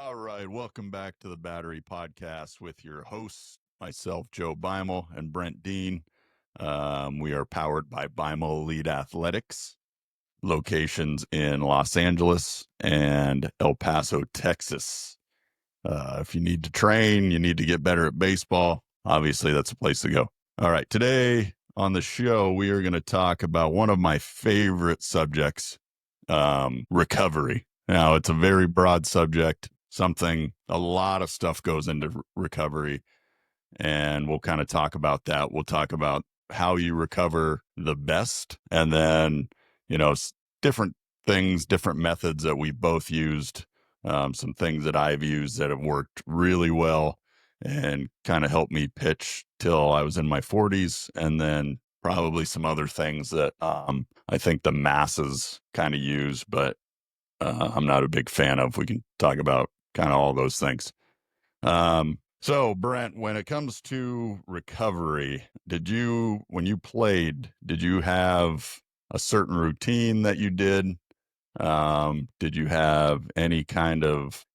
All right, welcome back to the Battery Podcast with your hosts, myself, Joe Beimel, and Brent Dean. We are powered by Beimel Elite Athletics, locations in Los Angeles and El Paso, Texas. If you need to train, you need to get better at baseball, obviously that's a place to go. All right, today on the show, we are going to talk about one of my favorite subjects, recovery. Now, it's a very broad subject, a lot of stuff goes into recovery, and we'll kind of talk about that. We'll talk about how you recover the best, and then, different things, different methods that we both used, some things that I've used that have worked really well and kind of helped me pitch till I was in my 40s, and then probably some other things that I think the masses kind of use, but I'm not a big fan of. We can talk about kind of all those things. So Brent, when it comes to recovery, when you played, did you have a certain routine that you did? Did you have any kind of,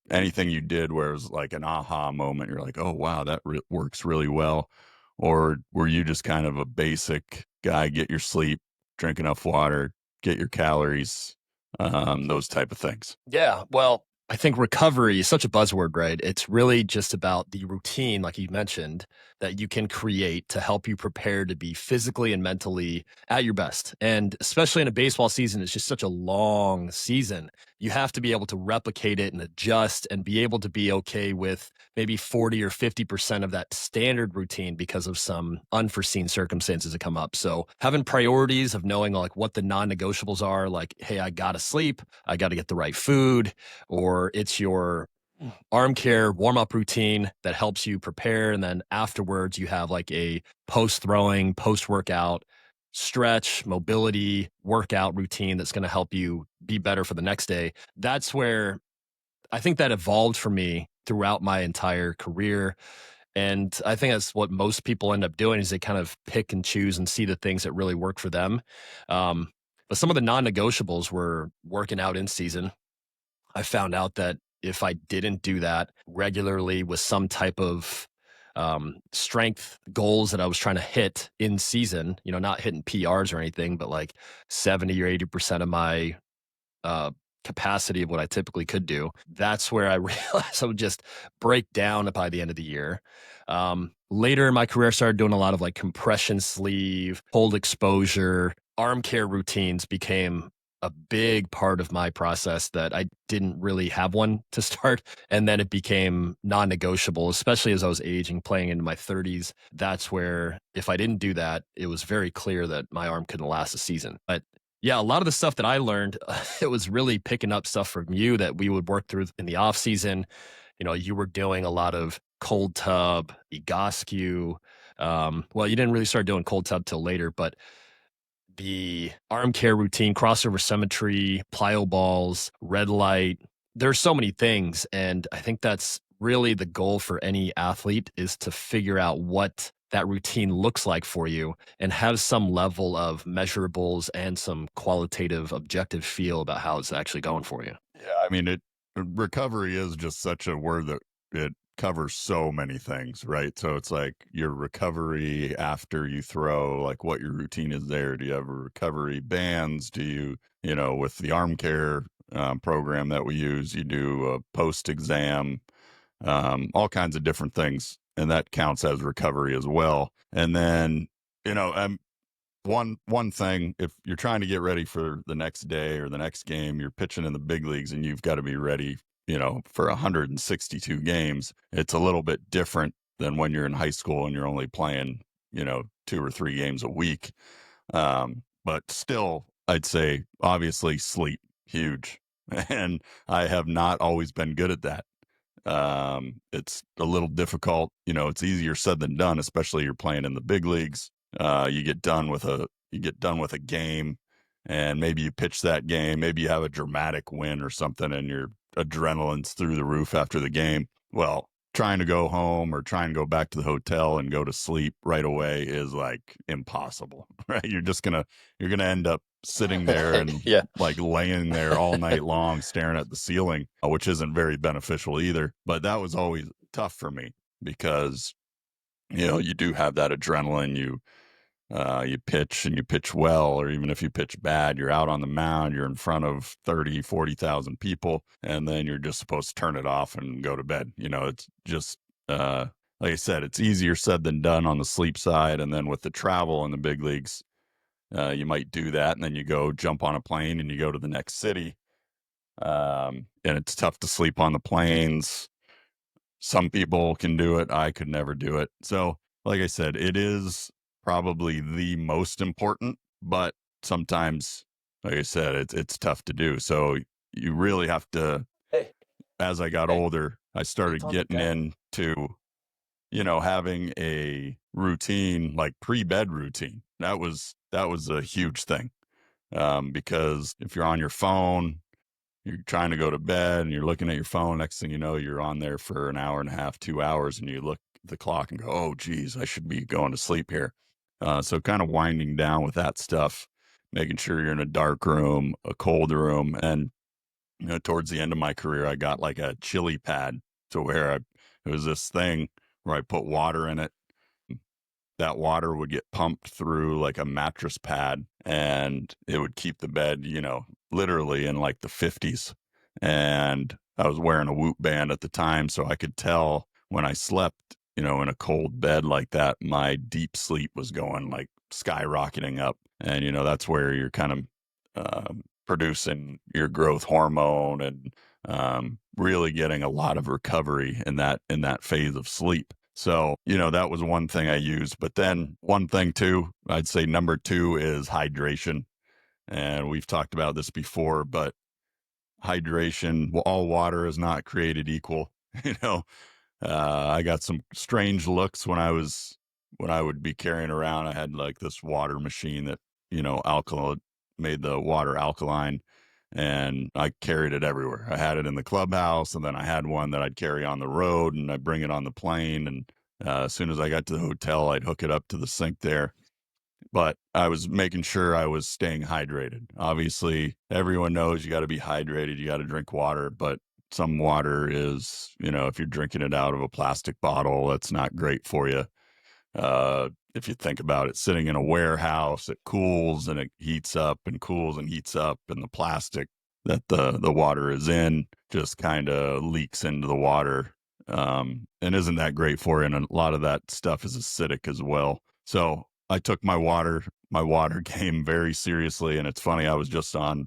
anything you did where it was like an aha moment? You're like, oh, wow, that works really well. Or were you just kind of a basic guy, get your sleep, drink enough water, get your calories, those type of things? Yeah, well, I think recovery is such a buzzword, right? It's really just about the routine, like you mentioned, that you can create to help you prepare to be physically and mentally at your best. And especially in a baseball season, it's just such a long season. You have to be able to replicate it and adjust and be able to be okay with maybe 40 or 50% of that standard routine because of some unforeseen circumstances that come up. So having priorities of knowing like what the non-negotiables are, like, hey, I gotta sleep, I gotta get the right food, or it's your arm care warm up routine that helps you prepare. And then afterwards, you have like a post throwing, post workout, stretch, mobility, workout routine that's going to help you be better for the next day. That's where I think that evolved for me throughout my entire career. And I think that's what most people end up doing is they kind of pick and choose and see the things that really work for them. Um, but some of the non-negotiables were working out in season. I found out that if I didn't do that regularly with some type of strength goals that I was trying to hit in season, not hitting PRs or anything, but like 70 or 80% of my uh, capacity of what I typically could do, that's where I realized I would just break down by the end of the year. Later in my career, I started doing a lot of like compression sleeve, cold exposure, arm care routines became a big part of my process that I didn't really have one to start. And then it became non negotiable, especially as I was aging, playing into my 30s. That's where, if I didn't do that, it was very clear that my arm couldn't last a season. But yeah, a lot of the stuff that I learned, it was really picking up stuff from you that we would work through in the off season. You were doing a lot of cold tub, Egoscue. Well, you didn't really start doing cold tub till later, but the arm care routine, crossover symmetry, plyo balls, red light. There's so many things. And I think that's really the goal for any athlete is to figure out what that routine looks like for you and have some level of measurables and some qualitative objective feel about how it's actually going for you. Yeah, I mean, recovery is just such a word that it covers so many things, right? So it's like your recovery after you throw, like what your routine is there. Do you have a recovery bands? Do you, with the arm care program that we use, you do a post exam, all kinds of different things. And that counts as recovery as well. And then, you know, um, one thing, if you're trying to get ready for the next day or the next game, you're pitching in the big leagues and you've got to be ready, for 162 games. It's a little bit different than when you're in high school and you're only playing, 2 or 3 games a week. But still, I'd say obviously sleep, huge. And I have not always been good at that. It's a little difficult. It's easier said than done, especially you're playing in the big leagues. You get done with a game, and maybe you pitch that game. Maybe you have a dramatic win or something, and your adrenaline's through the roof after the game. Well, trying to go home or trying to go back to the hotel and go to sleep right away is like impossible, right? You're gonna end up sitting there and Yeah. like laying there all night long staring at the ceiling, which isn't very beneficial either. But that was always tough for me because, you do have that adrenaline. You pitch and you pitch well, or even if you pitch bad, you're out on the mound, you're in front of 30, 40,000 people, and then you're just supposed to turn it off and go to bed. It's just, uh, like I said, it's easier said than done on the sleep side. And then with the travel in the big leagues, you might do that, and then you go jump on a plane and you go to the next city. And it's tough to sleep on the planes. Some people can do it. I could never do it. So, like I said, it is probably the most important, but sometimes, like I said, it's tough to do. So you really have to. Hey, As I got hey, older, I it's started all getting okay. into having a routine, like pre-bed routine. That was a huge thing, because if you're on your phone, you're trying to go to bed and you're looking at your phone. Next thing you know, you're on there for an hour and a half, 2 hours, and you look at the clock and go, "Oh, geez, I should be going to sleep here." So kind of winding down with that stuff, making sure you're in a dark room, a cold room, and towards the end of my career, I got like a chili pad to where it was this thing where I put water in it. That water would get pumped through like a mattress pad, and it would keep the bed, literally in like the 50s. And I was wearing a Whoop band at the time, so I could tell when I slept, in a cold bed like that, my deep sleep was going like skyrocketing up. And, that's where you're kind of producing your growth hormone and really getting a lot of recovery in that phase of sleep. So, that was one thing I used. But then one thing too, I'd say number two is hydration. And we've talked about this before, but hydration, well, all water is not created equal. You know, I got some strange looks when I would be carrying around. I had like this water machine that, alkali made the water alkaline, and I carried it everywhere. I had it in the clubhouse, and then I had one that I'd carry on the road, and I'd bring it on the plane. And as soon as I got to the hotel, I'd hook it up to the sink there. But I was making sure I was staying hydrated. Obviously, everyone knows you got to be hydrated, you got to drink water, but some water is, if you're drinking it out of a plastic bottle, that's not great for you. If you think about it, sitting in a warehouse, it cools and it heats up and cools and heats up, and the plastic that the water is in just kind of leaks into the water, and isn't that great for you. And a lot of that stuff is acidic as well. So I took my water game very seriously, and it's funny. I was just on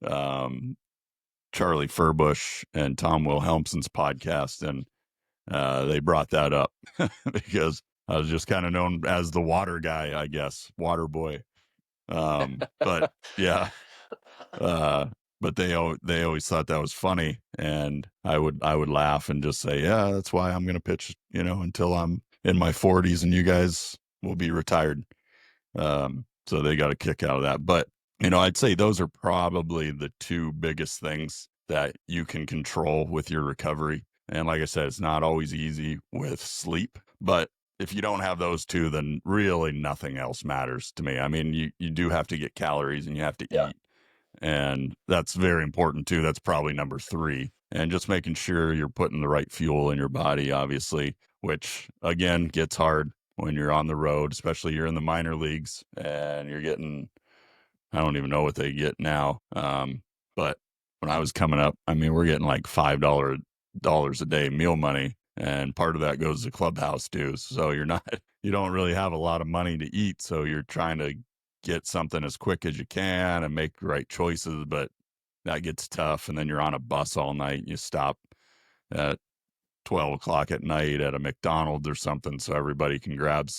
um, Charlie Furbush and Tom Wilhelmsen's podcast, and they brought that up because I was just kind of known as the water guy, I guess, water boy. But yeah, uh, but they always thought that was funny, and I would laugh and just say, yeah, that's why I'm gonna pitch, until I'm in my 40s, and you guys will be retired. So they got a kick out of that. But, I'd say those are probably the two biggest things that you can control with your recovery. And like I said, it's not always easy with sleep, but if you don't have those two, then really nothing else matters to me. I mean, you do have to get calories and you have to Yeah. eat. And that's very important too. That's probably number three. And just making sure you're putting the right fuel in your body, obviously, which again gets hard when you're on the road, especially you're in the minor leagues and you're getting, I don't even know what they get now. But when I was coming up, I mean, we're getting like $5 a day meal money, and part of that goes to clubhouse dues. So you're not, you don't really have a lot of money to eat. So you're trying to get something as quick as you can and make the right choices, but that gets tough. And then you're on a bus all night. And you stop at 12 o'clock at night at a McDonald's or something so everybody can grab,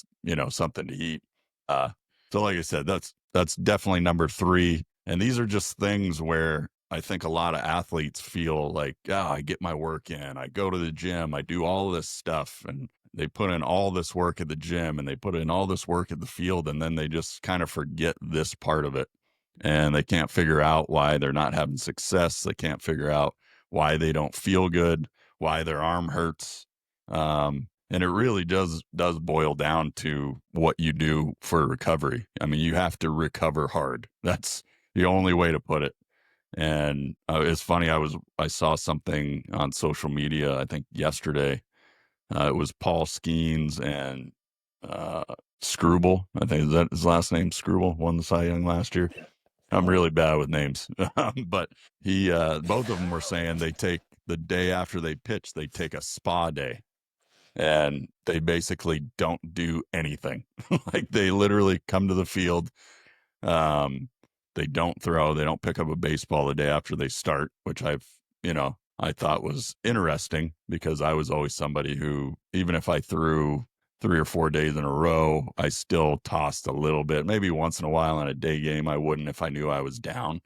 something to eat. Uh, so like I said, that's definitely number three. And these are just things where I think a lot of athletes feel like, I get my work in, I go to the gym, I do all this stuff, and they put in all this work at the gym and they put in all this work at the field, and then they just kind of forget this part of it. And they can't figure out why they're not having success. They can't figure out why they don't feel good, why their arm hurts. And it really does boil down to what you do for recovery. I mean, you have to recover hard. That's the only way to put it. And it's funny. I saw something on social media. I think yesterday. It was Paul Skeens and uh, Screwball. I think is that his last name. Screwball won the Cy Young last year. I'm really bad with names, but he both of them were saying they take the day after they pitch, they take a spa day and they basically don't do anything. Like they literally come to the field. Um, they don't throw, they don't pick up a baseball the day after they start, which I thought was interesting because I was always somebody who, even if I threw 3 or 4 days in a row, I still tossed a little bit. Maybe once in a while in a day game, I wouldn't if I knew I was down.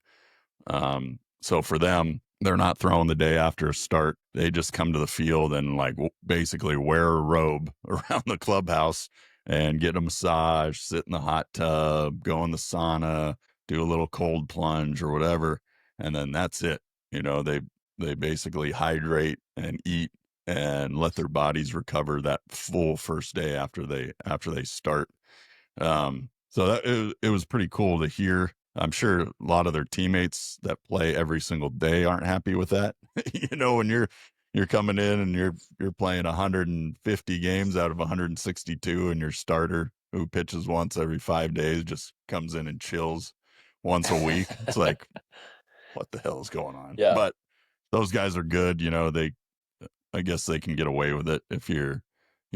So for them, they're not throwing the day after a start. They just come to the field and like basically wear a robe around the clubhouse and get a massage, sit in the hot tub, go in the sauna, do a little cold plunge or whatever, and then that's it. They basically hydrate and eat and let their bodies recover that full first day after they start. So it was pretty cool to hear. I'm sure a lot of their teammates that play every single day aren't happy with that. When you're coming in and you're playing 150 games out of 162, and your starter who pitches once every 5 days just comes in and chills once a week. It's like, what the hell is going on? Yeah. But those guys are good. I guess they can get away with it if you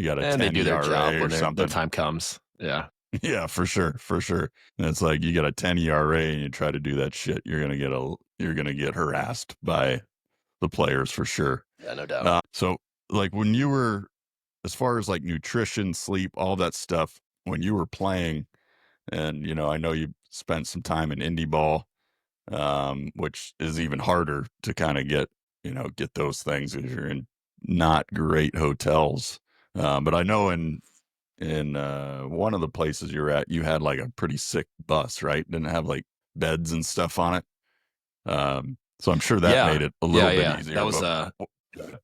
got a And they 10 do their job ERA or when their something. time comes. Yeah. Yeah, for sure, for sure. And it's like you got a 10 ERA and you try to do that shit, you're gonna get harassed by the players for sure. Yeah, no doubt. So like when you were, as far as like nutrition, sleep, all that stuff, when you were playing, and I know you spent some time in indie ball, which is even harder to kind of get those things if you're in not great hotels. But I know in one of the places you're at, you had like a pretty sick bus, right? Didn't have like beds and stuff on it. So I'm sure that Yeah. made it a Yeah, little bit yeah. easier. That was But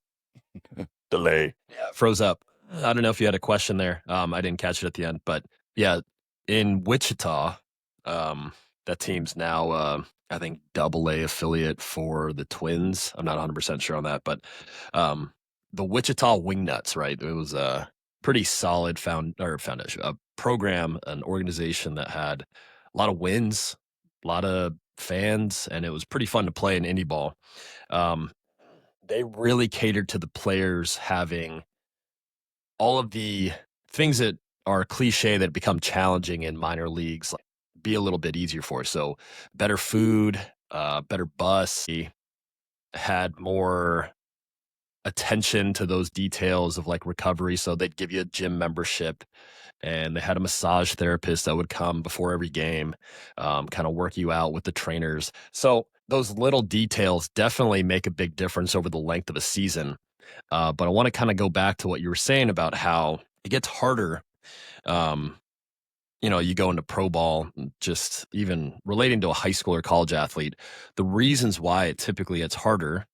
delay. yeah, froze up. I don't know if you had a question there. I didn't catch it at the end, but yeah, in Wichita, that team's now I think double A affiliate for the Twins. I'm not 100% sure on that, but um the Wichita Wingnuts, right? It was a pretty solid foundation, a program, an organization that had a lot of wins, a lot of fans, and it was pretty fun to play in indie ball. Um, they really catered to the players having all of the things that are cliche that become challenging in minor leagues, like, be a little bit easier for us. So better food, better bus, had more attention to those details of like recovery. So they'd give you a gym membership, and they had a massage therapist that would come before every game, kind of work you out with the trainers. So those little details definitely make a big difference over the length of a season. But I want to kind of go back to what you were saying about how it gets harder. Um, you go into pro ball, just even relating to a high school or college athlete, the reasons why it typically gets harder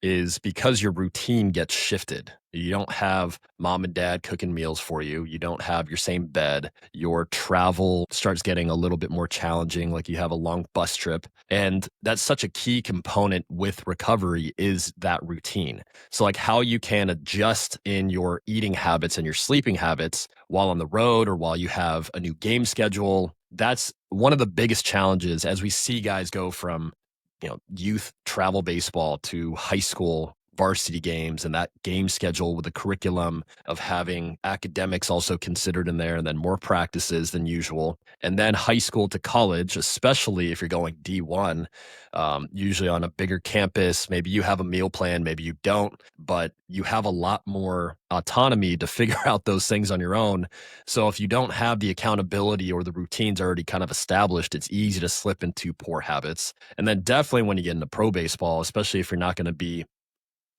is because your routine gets shifted. You don't have mom and dad cooking meals for you. You don't have your same bed. Your travel starts getting a little bit more challenging, like you have a long bus trip. And that's such a key component with recovery is that routine. So like how you can adjust in your eating habits and your sleeping habits while on the road or while you have a new game schedule. That's one of the biggest challenges as we see guys go from youth travel baseball to high school varsity games and that game schedule with a curriculum of having academics also considered in there and then more practices than usual. And then high school to college, especially if you're going D1, usually on a bigger campus, maybe you have a meal plan, maybe you don't, but you have a lot more autonomy to figure out those things on your own. So if you don't have the accountability or the routines already kind of established, it's easy to slip into poor habits. And then definitely when you get into pro baseball, especially if you're not going to be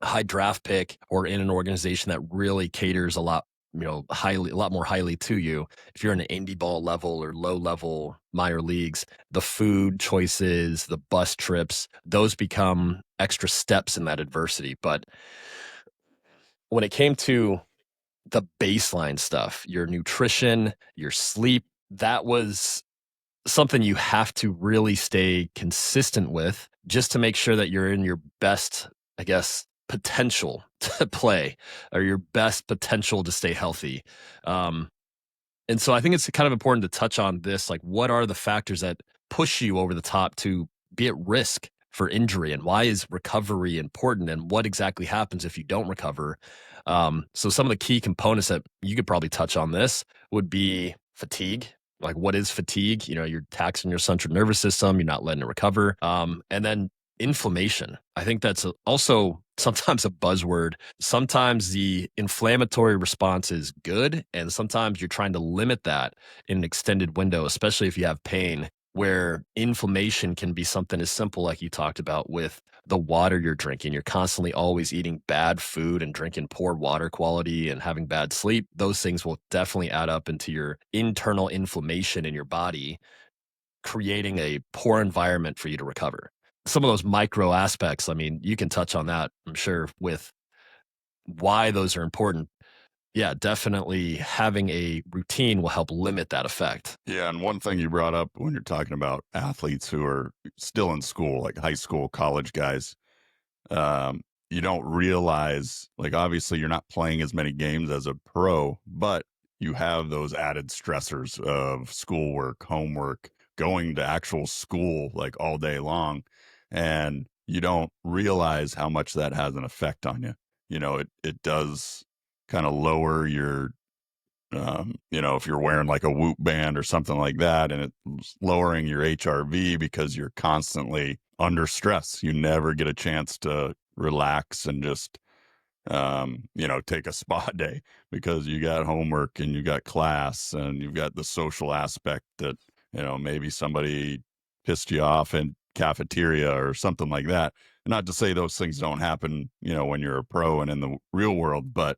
a high draft pick or in an organization that really caters a lot, a lot more highly to you. If you're in an indie ball level or low level minor leagues, the food choices, the bus trips, those become extra steps in that adversity. But when it came to the baseline stuff, your nutrition, your sleep, that was something you have to really stay consistent with just to make sure that you're in your best, I guess, potential to play or your best potential to stay healthy. Um, and so I think it's kind of important to touch on this. Like, what are the factors that push you over the top to be at risk for injury? And why is recovery important? And what exactly happens if you don't recover? So, some of the key components that you could probably touch on this would be fatigue. Like, what is fatigue? You know, you're taxing your central nervous system, you're not letting it recover. And then inflammation. I think that's also sometimes a buzzword. Sometimes the inflammatory response is good, and sometimes you're trying to limit that in an extended window, especially if you have pain, where inflammation can be something as simple like you talked about with the water you're drinking. You're constantly always eating bad food and drinking poor water quality and having bad sleep. Those things will definitely add up into your internal inflammation in your body, creating a poor environment for you to recover. Some of those micro aspects, I mean, you can touch on that, I'm sure, with why those are important. Yeah, definitely having a routine will help limit that effect. Yeah, and one thing you brought up when you're talking about athletes who are still in school, like high school, college guys, um, you don't realize, like, obviously you're not playing as many games as a pro, but you have those added stressors of schoolwork, homework, going to actual school like all day long, and you don't realize how much that has an effect on you. It does kind of lower your if you're wearing like a Whoop band or something like that, and it's lowering your HRV because you're constantly under stress. You never get a chance to relax and just, take a spa day because you got homework and you got class and you've got the social aspect that, maybe somebody pissed you off in cafeteria or something like that. Not to say those things don't happen, when you're a pro and in the real world, but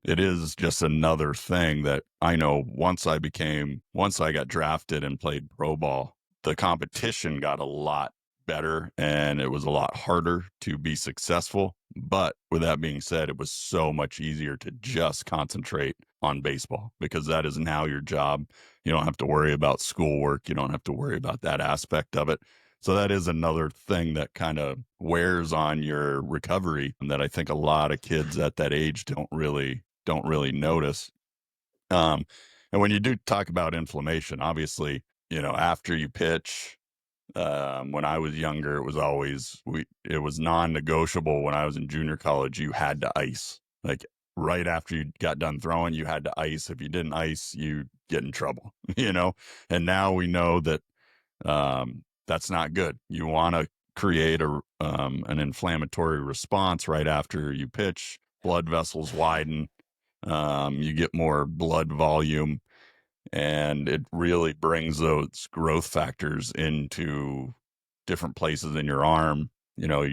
it is just another thing that I know once I got drafted and played pro ball, the competition got a lot better and it was a lot harder to be successful. But with that being said, it was so much easier to just concentrate on baseball because that is now your job. You don't have to worry about schoolwork. You don't have to worry about that aspect of it. So that is another thing that kind of wears on your recovery that I think a lot of kids at that age don't really notice. Um, and when you do talk about inflammation, obviously, after you pitch, when I was younger, it was non-negotiable. When I was in junior college, you had to ice. Like right after you got done throwing, you had to ice. If you didn't ice, you get in trouble. And now we know that that's not good. You want to create an inflammatory response right after you pitch. Blood vessels widen. You get more blood volume, and it really brings those growth factors into different places in your arm.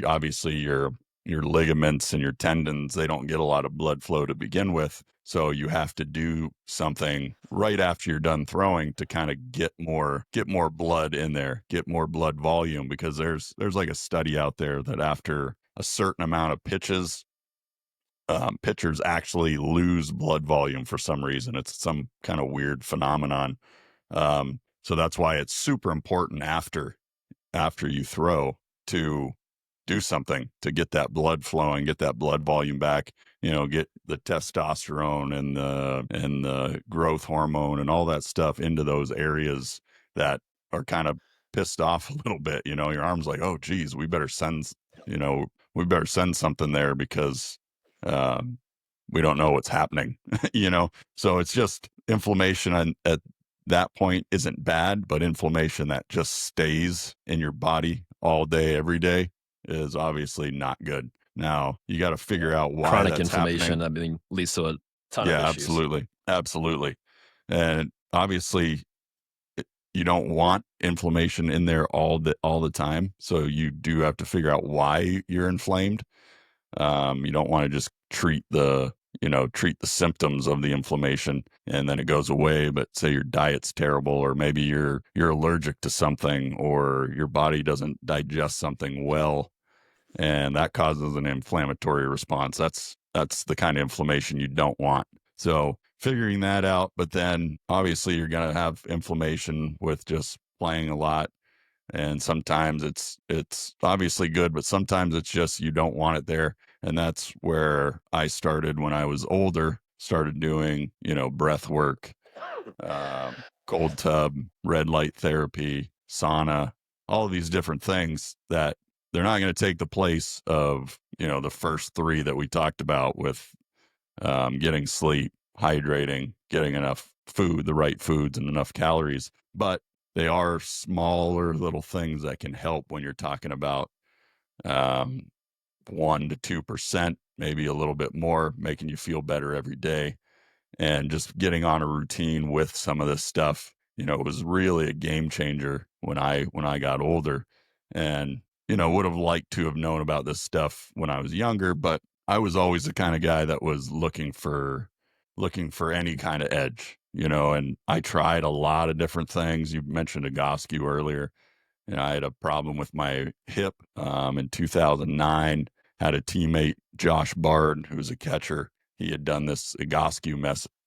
Obviously your ligaments and your tendons, they don't get a lot of blood flow to begin with. So you have to do something right after you're done throwing to kind of get more blood in there, get more blood volume, because there's like a study out there that after a certain amount of pitches, pitchers actually lose blood volume for some reason. It's some kind of weird phenomenon. So that's why it's super important after you throw to do something to get that blood flowing, get that blood volume back, get the testosterone and the growth hormone and all that stuff into those areas that are kind of pissed off a little bit. Your arm's like, oh geez, you know, we better send something there because um, we don't know what's happening, So it's just inflammation at that point isn't bad, but inflammation that just stays in your body all day, every day is obviously not good. Now you got to figure out why Chronic that's inflammation, happening. I mean, leads to a ton of Yeah, issues. absolutely. Absolutely. And obviously you don't want inflammation in there all the time. So you do have to figure out why you're inflamed. You don't want to just treat the symptoms of the inflammation and then it goes away. But say your diet's terrible, or maybe you're allergic to something, or your body doesn't digest something well, and that causes an inflammatory response. that's the kind of inflammation you don't want. So figuring that out, but then obviously you're going to have inflammation with just playing a lot, and sometimes it's obviously good, but sometimes it's just you don't want it there. And that's where I started when I was older, started doing, breath work, cold tub, red light therapy, sauna, all of these different things that they're not going to take the place of, the first three that we talked about with getting sleep, hydrating, getting enough food, the right foods, and enough calories. But they are smaller little things that can help when you're talking about um, 1 to 2%, maybe a little bit more, making you feel better every day. And just getting on a routine with some of this stuff, it was really a game changer when I got older. And would have liked to have known about this stuff when I was younger, but I was always the kind of guy that was looking for any kind of edge, and I tried a lot of different things. You mentioned Egoscue earlier. I had a problem with my hip in 2009. Had a teammate, Josh Bard, who's a catcher. He had done this Egoscue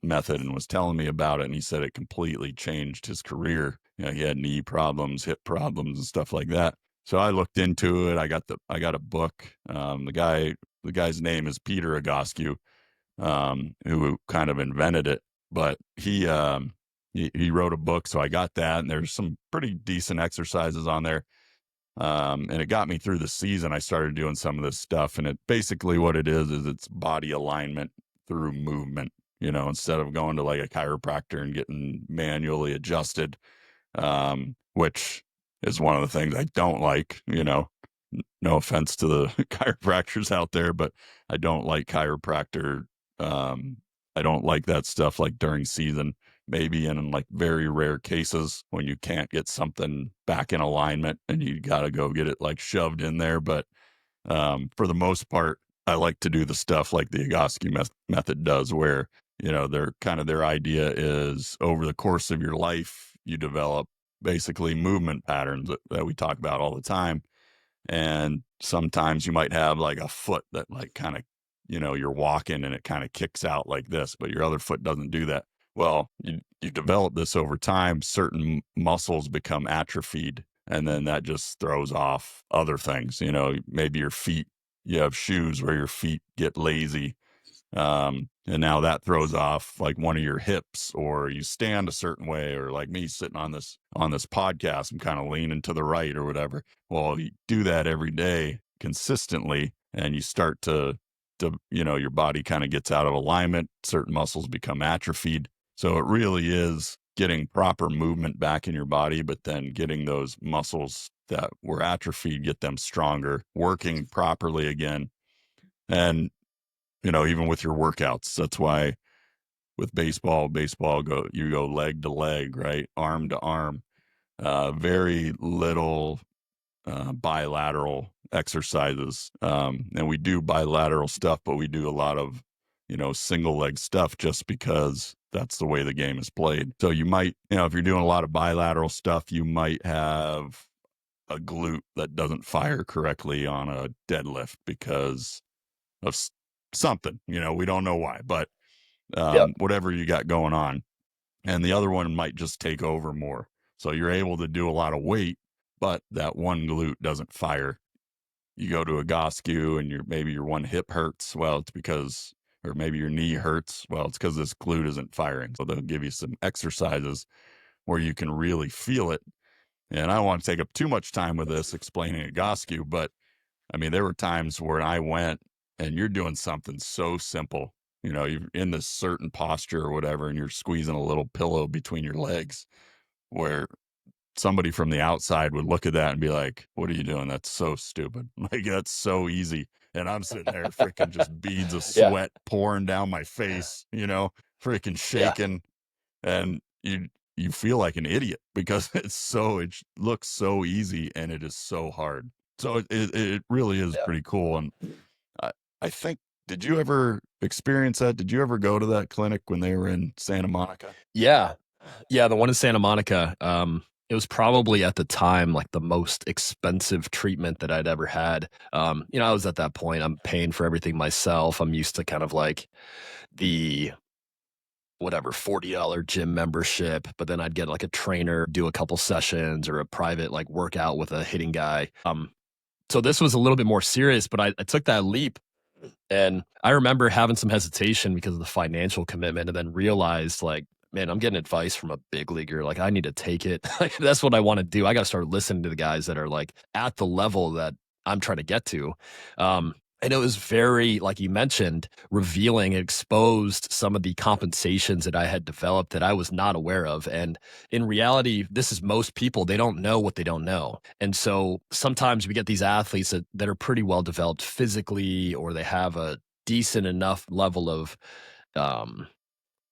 method and was telling me about it. And he said it completely changed his career. He had knee problems, hip problems, and stuff like that. So I looked into it. I got a book. The guy's name is Peter Egoscue, who kind of invented it. But he wrote a book, so I got that, and there's some pretty decent exercises on there. And it got me through the season. I started doing some of this stuff, and it basically what it is it's body alignment through movement. Instead of going to like a chiropractor and getting manually adjusted, which is one of the things I don't like. No offense to the chiropractors out there, but I don't like chiropractor. Um, I don't like that stuff like during season, maybe in like very rare cases when you can't get something back in alignment and you got to go get it like shoved in there. But for the most part, I like to do the stuff like the Egoscue method does, where, their idea is over the course of your life, you develop basically movement patterns that we talk about all the time. And sometimes you might have like a foot that like kind of, you're walking and it kind of kicks out like this, but your other foot doesn't do that. Well, you develop this over time, certain muscles become atrophied, and then that just throws off other things. Maybe your feet, you have shoes where your feet get lazy, and now that throws off like one of your hips, or you stand a certain way, or like me sitting on this podcast, I'm kind of leaning to the right or whatever. Well, you do that every day consistently, and you start to your body kind of gets out of alignment. Certain muscles become atrophied. So it really is getting proper movement back in your body, but then getting those muscles that were atrophied, get them stronger, working properly again. And even with your workouts. That's why with baseball you go leg to leg, right? Arm to arm. Very little bilateral exercises. And we do bilateral stuff, but we do a lot of, single leg stuff just because that's the way the game is played. So you might, if you're doing a lot of bilateral stuff, you might have a glute that doesn't fire correctly on a deadlift because of something, we don't know why, but Yep. whatever you got going on. And the other one might just take over more. So you're able to do a lot of weight, but that one glute doesn't fire. You go to a Egoscue and maybe your one hip hurts. Well, it's because, or maybe your knee hurts. Well, it's because this glute isn't firing. So they'll give you some exercises where you can really feel it. And I don't want to take up too much time with this explaining Egoscue, but I mean, there were times where I went and you're doing something so simple, you're in this certain posture or whatever, and you're squeezing a little pillow between your legs, where somebody from the outside would look at that and be like, "What are you doing? That's so stupid. Like, that's so easy." And I'm sitting there freaking just beads of Yeah. sweat pouring down my face, freaking Yeah. shaking. And you feel like an idiot because it looks so easy and it is so hard. So it really is Yeah. pretty cool. And I, I think, did you ever experience that? Did you ever go to that clinic when they were in Santa Monica? Yeah. Yeah. The one in Santa Monica. It was probably at the time like the most expensive treatment that I'd ever had. I was at that point, I'm paying for everything myself. I'm used to kind of like the whatever $40 gym membership, but then I'd get like a trainer, do a couple sessions or a private like workout with a hitting guy. So this was a little bit more serious, but I took that leap and I remember having some hesitation because of the financial commitment and then realized like, man, I'm getting advice from a big leaguer. Like I need to take it. Like that's what I want to do. I got to start listening to the guys that are like at the level that I'm trying to get to. And it was very, like you mentioned, revealing, exposed some of the compensations that I had developed that I was not aware of. And in reality, this is most people, they don't know what they don't know. And so sometimes we get these athletes that are pretty well developed physically, or they have a decent enough level of um,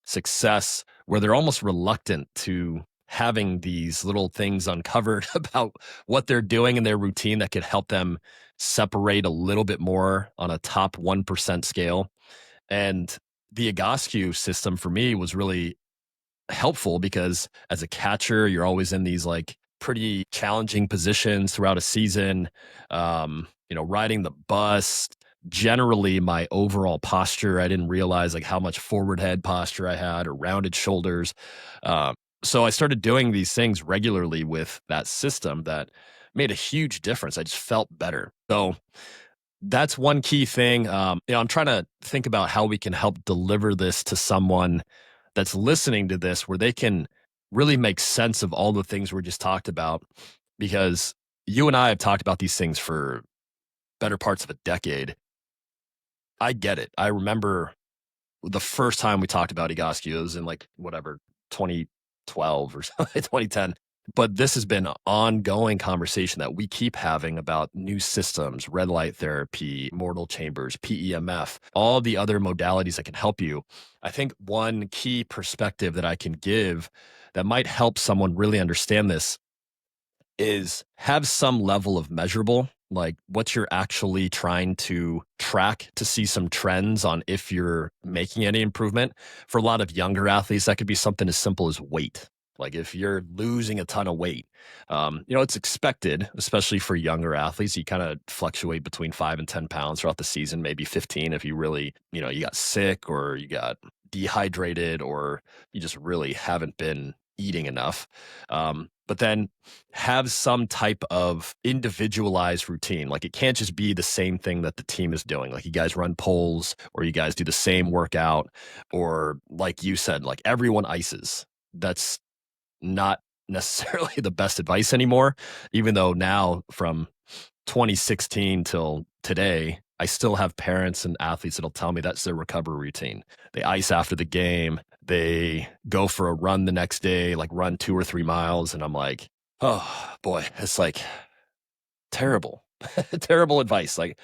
success where they're almost reluctant to having these little things uncovered about what they're doing in their routine that could help them separate a little bit more on a top 1% scale. And the Egoscue system for me was really helpful because as a catcher, you're always in these like pretty challenging positions throughout a season. Riding the bus, generally my overall posture, I didn't realize like how much forward head posture I had or rounded shoulders. So I started doing these things regularly with that system that made a huge difference. I just felt better. So that's one key thing. I'm trying to think about how we can help deliver this to someone that's listening to this where they can really make sense of all the things we just talked about because you and I have talked about these things for better parts of a decade. I get it. I remember the first time we talked about Egoscue was in like whatever 2012 or something, 2010. But this has been an ongoing conversation that we keep having about new systems, red light therapy, mortal chambers, PEMF, all the other modalities that can help you. I think one key perspective that I can give that might help someone really understand this is have some level of measurable, like what you're actually trying to track to see some trends on if you're making any improvement. For a lot of younger athletes, that could be something as simple as weight. Like if you're losing a ton of weight, it's expected, especially for younger athletes. You kind of fluctuate between 5 and 10 pounds throughout the season, maybe 15 if you really, you got sick or you got dehydrated or you just really haven't been eating enough. But then have some type of individualized routine. Like it can't just be the same thing that the team is doing. Like you guys run polls or you guys do the same workout, or like you said, like everyone ices. That's not necessarily the best advice anymore, even though now from 2016 till today, I still have parents and athletes that'll tell me that's their recovery routine. They ice after the game. They go for a run the next day, like run 2 or 3 miles. And I'm like, oh boy, it's like terrible, terrible advice. Like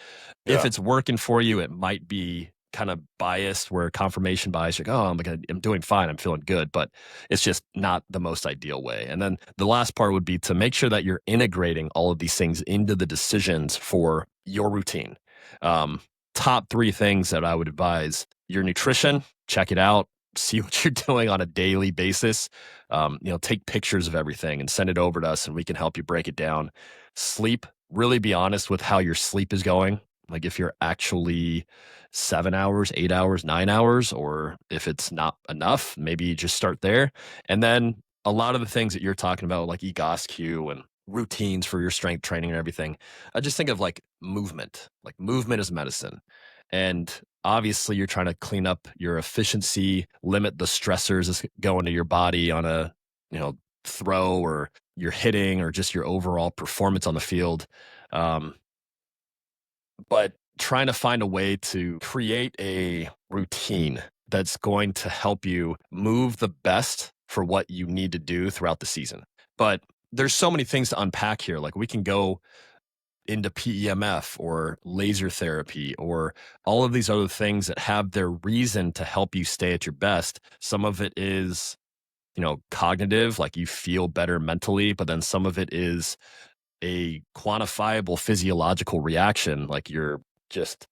if Yeah. it's working for you, it might be kind of biased where confirmation bias, like, oh, I'm doing fine. I'm feeling good, but it's just not the most ideal way. And then the last part would be to make sure that you're integrating all of these things into the decisions for your routine. Um, Top three things that I would advise: your nutrition, check it out, see what you're doing on a daily basis. Take pictures of everything and send it over to us and we can help you break it down. Sleep, really be honest with how your sleep is going. Like if you're actually 7 hours, 8 hours, 9 hours, or if it's not enough, maybe you just start there. And then a lot of the things that you're talking about, like EGOSQ and routines for your strength training and everything, I just think of like movement. Like movement is medicine. And obviously you're trying to clean up your efficiency, limit the stressors that's going to your body on a, throw, or you're hitting, or just your overall performance on the field. Um, but trying to find a way to create a routine that's going to help you move the best for what you need to do throughout the season. But there's so many things to unpack here. Like we can go into PEMF or laser therapy or all of these other things that have their reason to help you stay at your best. Some of it is, cognitive, like you feel better mentally, but then some of it is a quantifiable physiological reaction, like you're just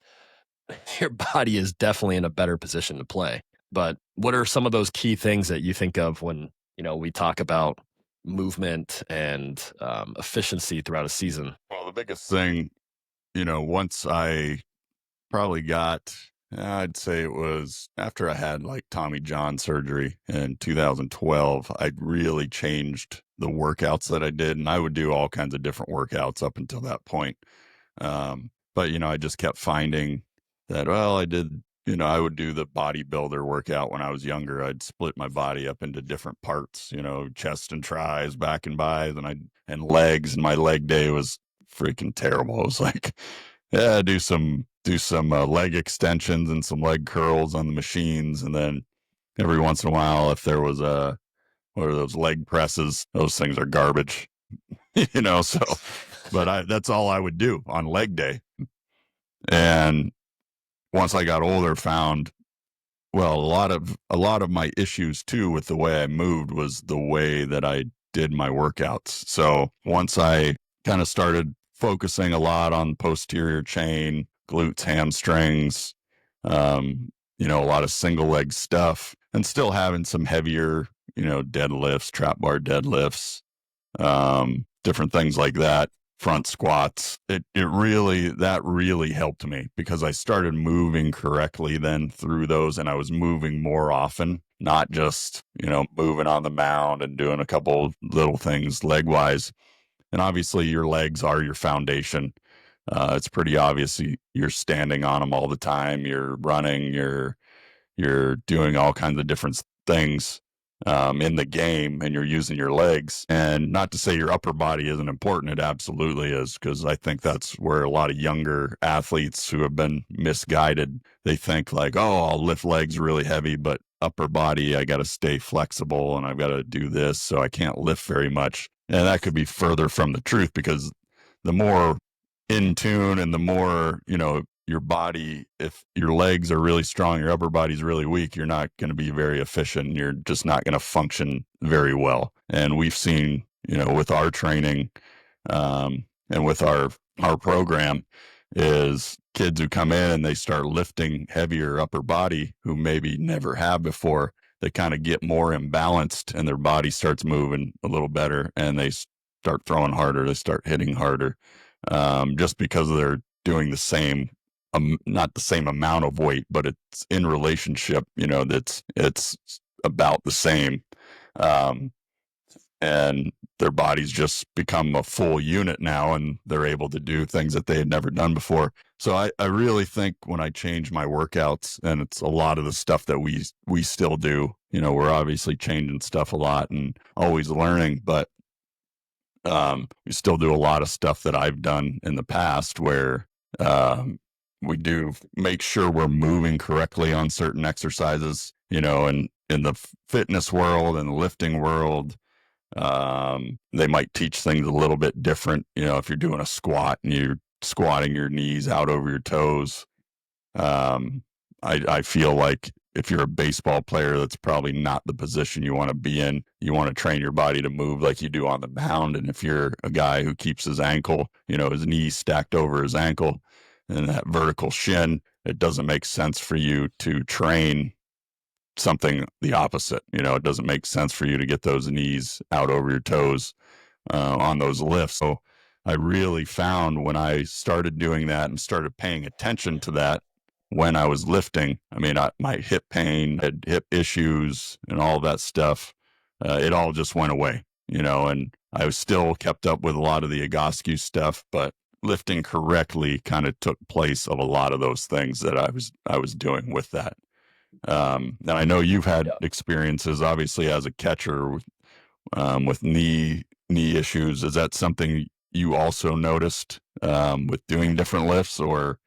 your body is definitely in a better position to play. But what are some of those key things that you think of when, we talk about movement and efficiency throughout a season? Well, the biggest thing, once I probably got, I'd say it was after I had like Tommy John surgery in 2012, I really changed the workouts that I did. And I would do all kinds of different workouts up until that point. But, I just kept finding that, well, I would do the bodybuilder workout when I was younger. I'd split my body up into different parts, chest and tries, back and buys, and legs. And my leg day was freaking terrible. I was like, yeah, do some leg extensions and some leg curls on the machines. And then every once in a while, if there was what are those leg presses? Those things are garbage, so, but that's all I would do on leg day. And once I got older, found, well, a lot of my issues too with the way I moved was the way that I did my workouts. So once I kind of started focusing a lot on posterior chain, glutes, hamstrings, a lot of single leg stuff, and still having some heavier, deadlifts, trap bar deadlifts, different things like that, front squats. That really helped me because I started moving correctly then through those, and I was moving more often, not just, moving on the mound and doing a couple little things leg wise. And obviously your legs are your foundation. It's pretty obvious you're standing on them all the time. You're running, you're doing all kinds of different things in the game, and you're using your legs. And not to say your upper body isn't important, it absolutely is, because I think that's where a lot of younger athletes who have been misguided, they think like, oh, I'll lift legs really heavy, but upper body, I got to stay flexible and I've got to do this, so I can't lift very much. And that could be further from the truth, because the more in tune and the more, your body, if your legs are really strong, your upper body's really weak, you're not going to be very efficient. You're just not going to function very well. And we've seen, with our training, and with our program, is kids who come in and they start lifting heavier upper body who maybe never have before. They kind of get more imbalanced and their body starts moving a little better, and they start throwing harder. They start hitting harder, just because they're doing the same, not the same amount of weight, but it's in relationship, it's about the same. Um, and their bodies just become a full unit now, and they're able to do things that they had never done before. So I really think when I change my workouts, and it's a lot of the stuff that we still do, we're obviously changing stuff a lot and always learning, but we still do a lot of stuff that I've done in the past where we do make sure we're moving correctly on certain exercises, and in the fitness world and the lifting world, they might teach things a little bit different. If you're doing a squat and you're squatting your knees out over your toes, I feel like if you're a baseball player, that's probably not the position you want to be in. You want to train your body to move like you do on the mound. And if you're a guy who keeps his ankle, his knees stacked over his ankle and that vertical shin, it doesn't make sense for you to train something the opposite. It doesn't make sense for you to get those knees out over your toes on those lifts. So I really found when I started doing that and started paying attention to that when I was lifting, my hip pain, had hip issues and all that stuff, it all just went away, and I was still kept up with a lot of the Egoscue stuff, but lifting correctly kind of took place of a lot of those things that I was doing with that. And I know you've had Yeah. experiences, obviously, as a catcher with knee issues. Is that something you also noticed with doing different lifts, or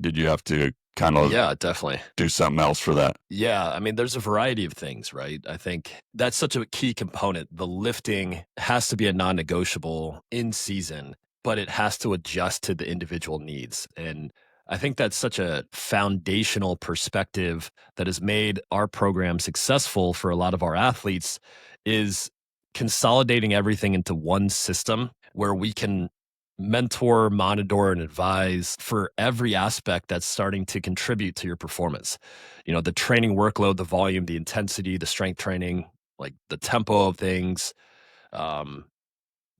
did you have to kind of Yeah, definitely. do something else for that? Yeah, I mean, there's a variety of things, right? I think that's such a key component. The lifting has to be a non negotiable in season, but it has to adjust to the individual needs. And I think that's such a foundational perspective that has made our program successful for a lot of our athletes is consolidating everything into one system where we can mentor, monitor, and advise for every aspect that's starting to contribute to your performance. The training workload, the volume, the intensity, the strength training, like the tempo of things, um,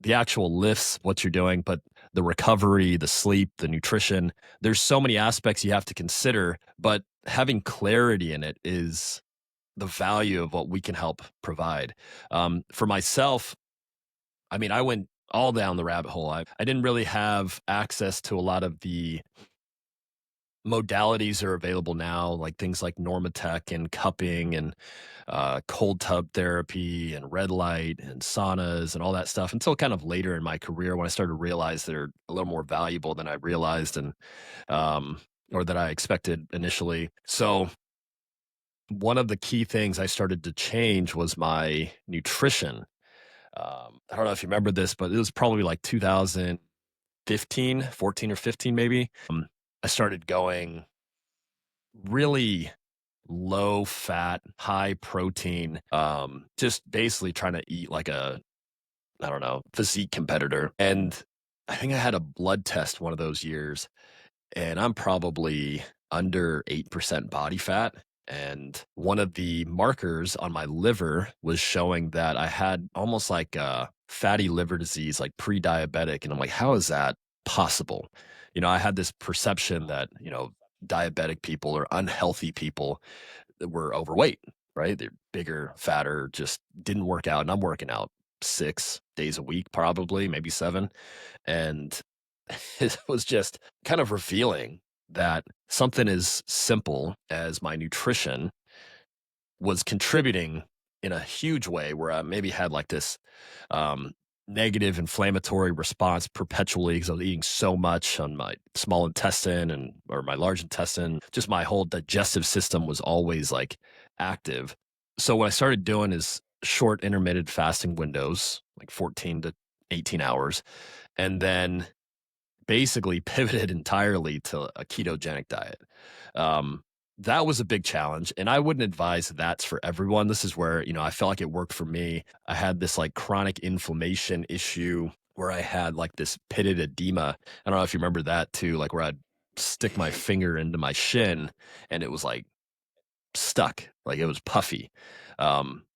the actual lifts, what you're doing, but the recovery, the sleep, the nutrition, there's so many aspects you have to consider, but having clarity in it is the value of what we can help provide. For myself, I mean, I went all down the rabbit hole. I didn't really have access to a lot of the modalities that are available now, like things like Normatec and cupping and cold tub therapy and red light and saunas and all that stuff until kind of later in my career when I started to realize they're a little more valuable than I realized and um, or that I expected initially. So one of the key things I started to change was my nutrition. I don't know if you remember this, but it was probably like 2015, 14 or 15 maybe. I started going really low fat, high protein, just basically trying to eat like a, I don't know, physique competitor. And I think I had a blood test one of those years, and I'm probably under 8% body fat. And one of the markers on my liver was showing that I had almost like a fatty liver disease, like pre diabetic. And I'm like, how is that possible? I had this perception that, diabetic people or unhealthy people that were overweight, right? They're bigger, fatter, just didn't work out. And I'm working out 6 days a week, probably, maybe seven. And it was just kind of revealing that something as simple as my nutrition was contributing in a huge way where I maybe had like this um, negative inflammatory response perpetually because I was eating so much on my small intestine and or my large intestine. Just my whole digestive system was always like active. So what I started doing is short intermittent fasting windows, like 14 to 18 hours, and then basically pivoted entirely to a ketogenic diet. Um, that was a big challenge, and I wouldn't advise that's for everyone. This is where, I felt like it worked for me. I had this like chronic inflammation issue where I had like this pitted edema. I don't know if you remember that too, like where I'd stick my finger into my shin and it was like stuck, like it was puffy.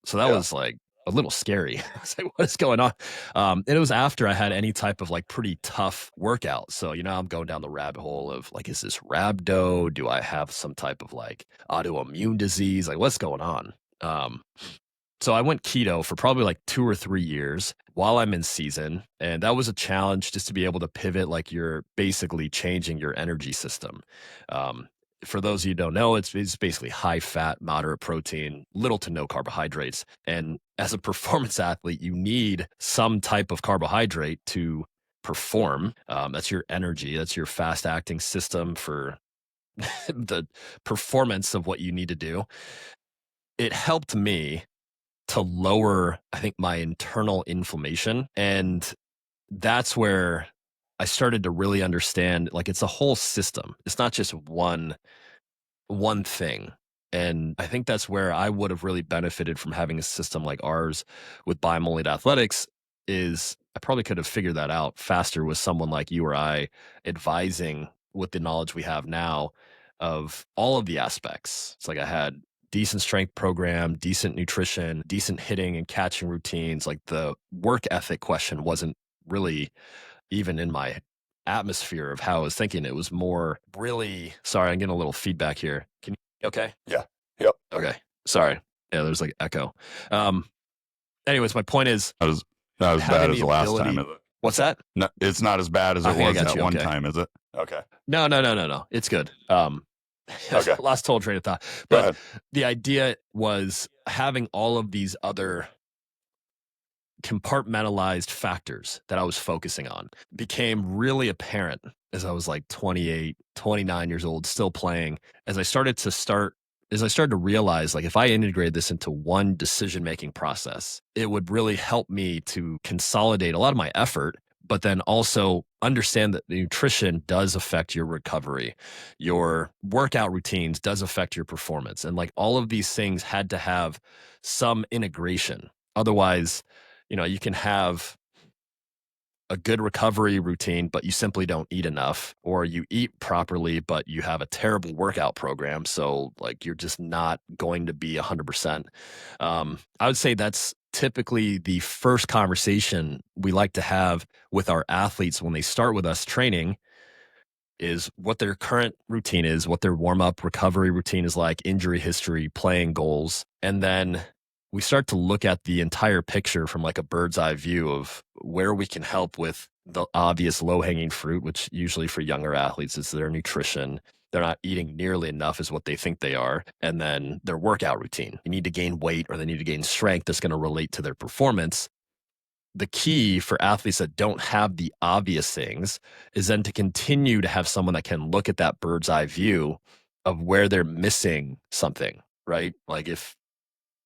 So that Yeah. was like a little scary. I was like, what is going on? And it was after I had any type of like pretty tough workout. So, I'm going down the rabbit hole of like, is this rhabdo? Do I have some type of like autoimmune disease? Like, what's going on? Um, so I went keto for probably like 2 or 3 years while I'm in season, and that was a challenge just to be able to pivot, like, you're basically changing your energy system. Um, for those of you who don't know, it's basically high fat, moderate protein, little to no carbohydrates, and as a performance athlete, you need some type of carbohydrate to perform. That's your energy, that's your fast acting system for the performance of what you need to do. It helped me to lower, I think, my internal inflammation. And that's where I started to really understand like it's a whole system. It's not just one thing. And I think that's where I would have really benefited from having a system like ours with Beimel Athletics is I probably could have figured that out faster with someone like you or I advising with the knowledge we have now of all of the aspects. It's like I had decent strength program, decent nutrition, decent hitting and catching routines. Like the work ethic question wasn't really even in my atmosphere of how I was thinking. It was more really sorry, I'm getting a little feedback here. Can you okay? Yeah. Yep. Okay. Sorry. Yeah, there's like echo. Um, anyways, my point is Not as bad having as the the last time, ability. is it? What's that? No, it's not as bad as I it think I was got that you. one Okay. time, is it? Okay. No, no, no, no, no. It's good. Okay. Lost total train of thought. Go But ahead. the idea was having all of these other compartmentalized factors that I was focusing on became really apparent as I was like 28, 29 years old, still playing. As I started to realize like if I integrated this into one decision-making process, it would really help me to consolidate a lot of my effort, but then also understand that nutrition does affect your recovery. Your workout routines does affect your performance. And like all of these things had to have some integration. Otherwise, you can have a good recovery routine, but you simply don't eat enough, or you eat properly, but you have a terrible workout program. So, like, you're just not going to be 100%. I would say that's typically the first conversation we like to have with our athletes when they start with us training is what their current routine is, what their warm up recovery routine is like, injury history, playing goals. And then we start to look at the entire picture from like a bird's eye view of where we can help with the obvious low hanging fruit, which usually for younger athletes is their nutrition. They're not eating nearly enough as what they think they are. And then their workout routine. They need to gain weight or they need to gain strength that's going to relate to their performance. The key for athletes that don't have the obvious things is then to continue to have someone that can look at that bird's eye view of where they're missing something, right? Like if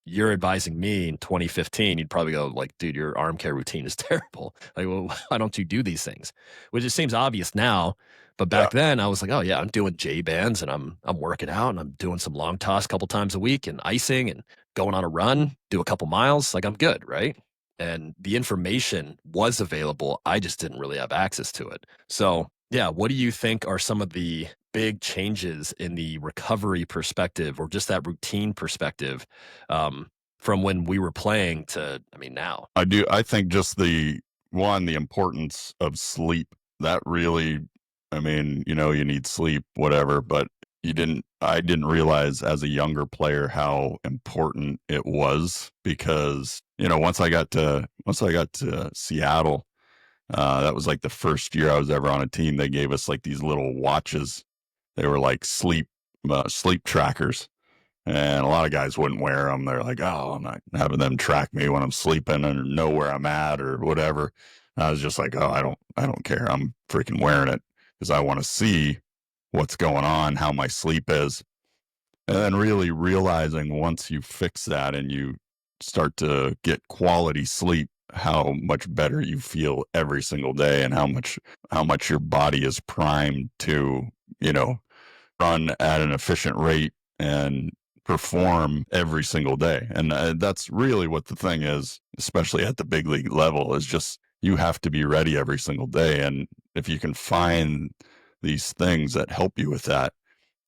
you're advising me in 2015, you'd probably go like, dude, your arm care routine is terrible. Like, well, why don't you do these things? Which it seems obvious now. But Yeah. back then I was like, oh yeah, I'm doing J bands and I'm working out and I'm doing some long toss a couple times a week and icing and going on a run, do a couple miles. Like I'm good, right? And the information was available. I just didn't really have access to it. So yeah, what do you think are some of the big changes in the recovery perspective or just that routine perspective from when we were playing to, I mean, now? I think just the importance of sleep that really, I mean, you need sleep, whatever, but I didn't realize as a younger player how important it was because, once I got to Seattle, that was like the first year I was ever on a team. They gave us like these little watches. They were like sleep trackers. And a lot of guys wouldn't wear them. They're like, oh, I'm not having them track me when I'm sleeping and know where I'm at or whatever. And I was just like, oh, I don't care. I'm freaking wearing it because I want to see what's going on, how my sleep is. And then really realizing once you fix that and you start to get quality sleep, how much better you feel every single day and how much your body is primed to, you know, run at an efficient rate and perform every single day. And that's really what the thing is, especially at the big league level, is just you have to be ready every single day. And if you can find these things that help you with that,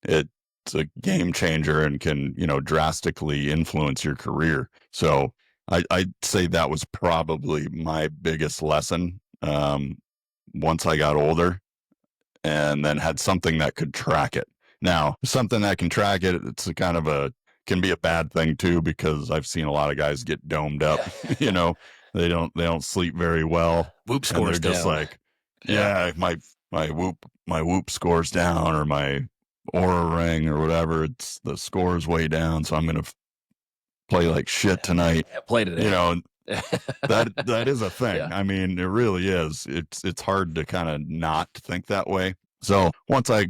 it's a game changer and can, drastically influence your career. So I'd say that was probably my biggest lesson once I got older and then had something that could track it. Now, something that can track it, it's a kind of can be a bad thing too, because I've seen a lot of guys get domed up, Yeah. they don't sleep very well. Whoop And they're scores just down. like, yeah, my whoop scores down or my aura ring or whatever. It's the score's way down. So I'm going to play like shit tonight, Yeah, play today. and that is a thing. Yeah. I mean, it really is. It's hard to kind of not think that way. So once I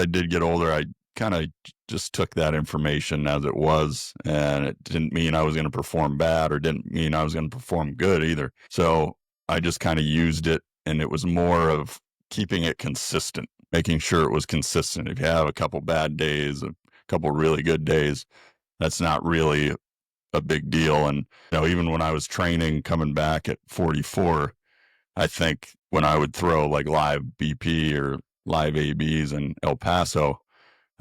did get older, I kind of just took that information as it was, and it didn't mean I was going to perform bad or didn't mean I was going to perform good either. So I just kind of used it, and it was more of keeping it consistent, making sure it was consistent. If you have a couple bad days, a couple really good days, that's not really a big deal. And even when I was training coming back at 44, I think when I would throw like live BP or live ABs in El Paso,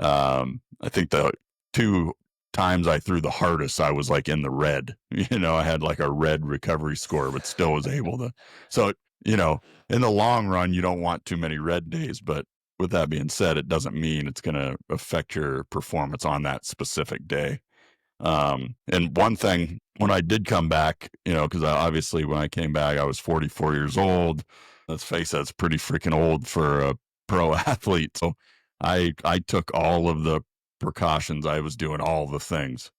I think the 2 times I threw the hardest, I was like in the red. I had like a red recovery score, but still was able to. So, in the long run, you don't want too many red days. But with that being said, it doesn't mean it's going to affect your performance on that specific day. And one thing when I did come back, because obviously when I came back, I was 44 years old. Let's face it, that's pretty freaking old for a pro athlete. So I took all of the precautions. I was doing all the things,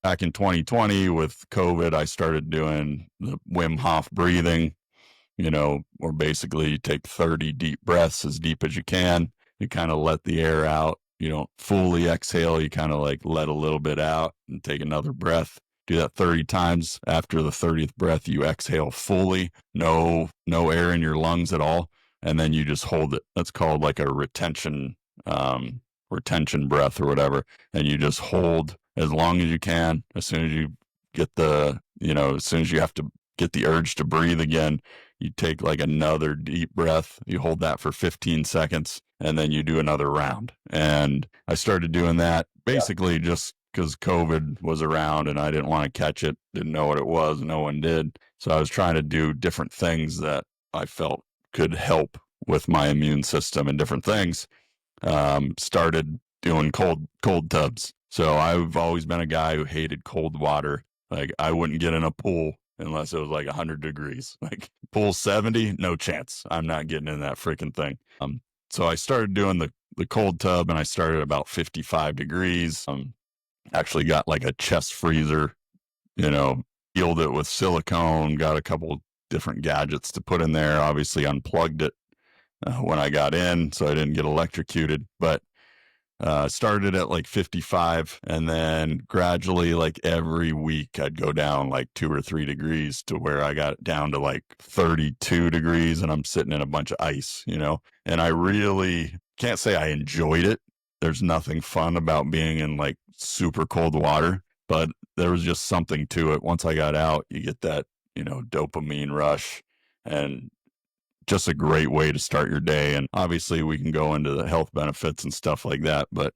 back in 2020 with COVID, I started doing the Wim Hof breathing, or basically you take 30 deep breaths as deep as you can. You kind of let the air out. You don't fully exhale. You kind of like let a little bit out and take another breath. Do that 30 times. After the 30th breath, you exhale fully. No air in your lungs at all. And then you just hold it. That's called like a retention breath or whatever. And you just hold as long as you can. As soon as you get as soon as you have to get the urge to breathe again, you take like another deep breath. You hold that for 15 seconds and then you do another round. And I started doing that basically just because COVID was around and I didn't want to catch it, didn't know what it was. No one did. So I was trying to do different things that I felt could help with my immune system and different things. Started doing cold tubs. So I've always been a guy who hated cold water. Like I wouldn't get in a pool unless it was like 100 degrees. Like pool 70, no chance. I'm not getting in that freaking thing. So I started doing the cold tub, and I started about 55 degrees. Actually got like a chest freezer, sealed it with silicone, got a couple different gadgets to put in there, obviously unplugged it when I got in so I didn't get electrocuted. But started at like 55, and then gradually, like every week, I'd go down like 2 or 3 degrees to where I got down to like 32 degrees, and I'm sitting in a bunch of ice, and I really can't say I enjoyed it. There's nothing fun about being in like super cold water, but there was just something to it. Once I got out, you get that, dopamine rush, and just a great way to start your day. And obviously we can go into the health benefits and stuff like that. But,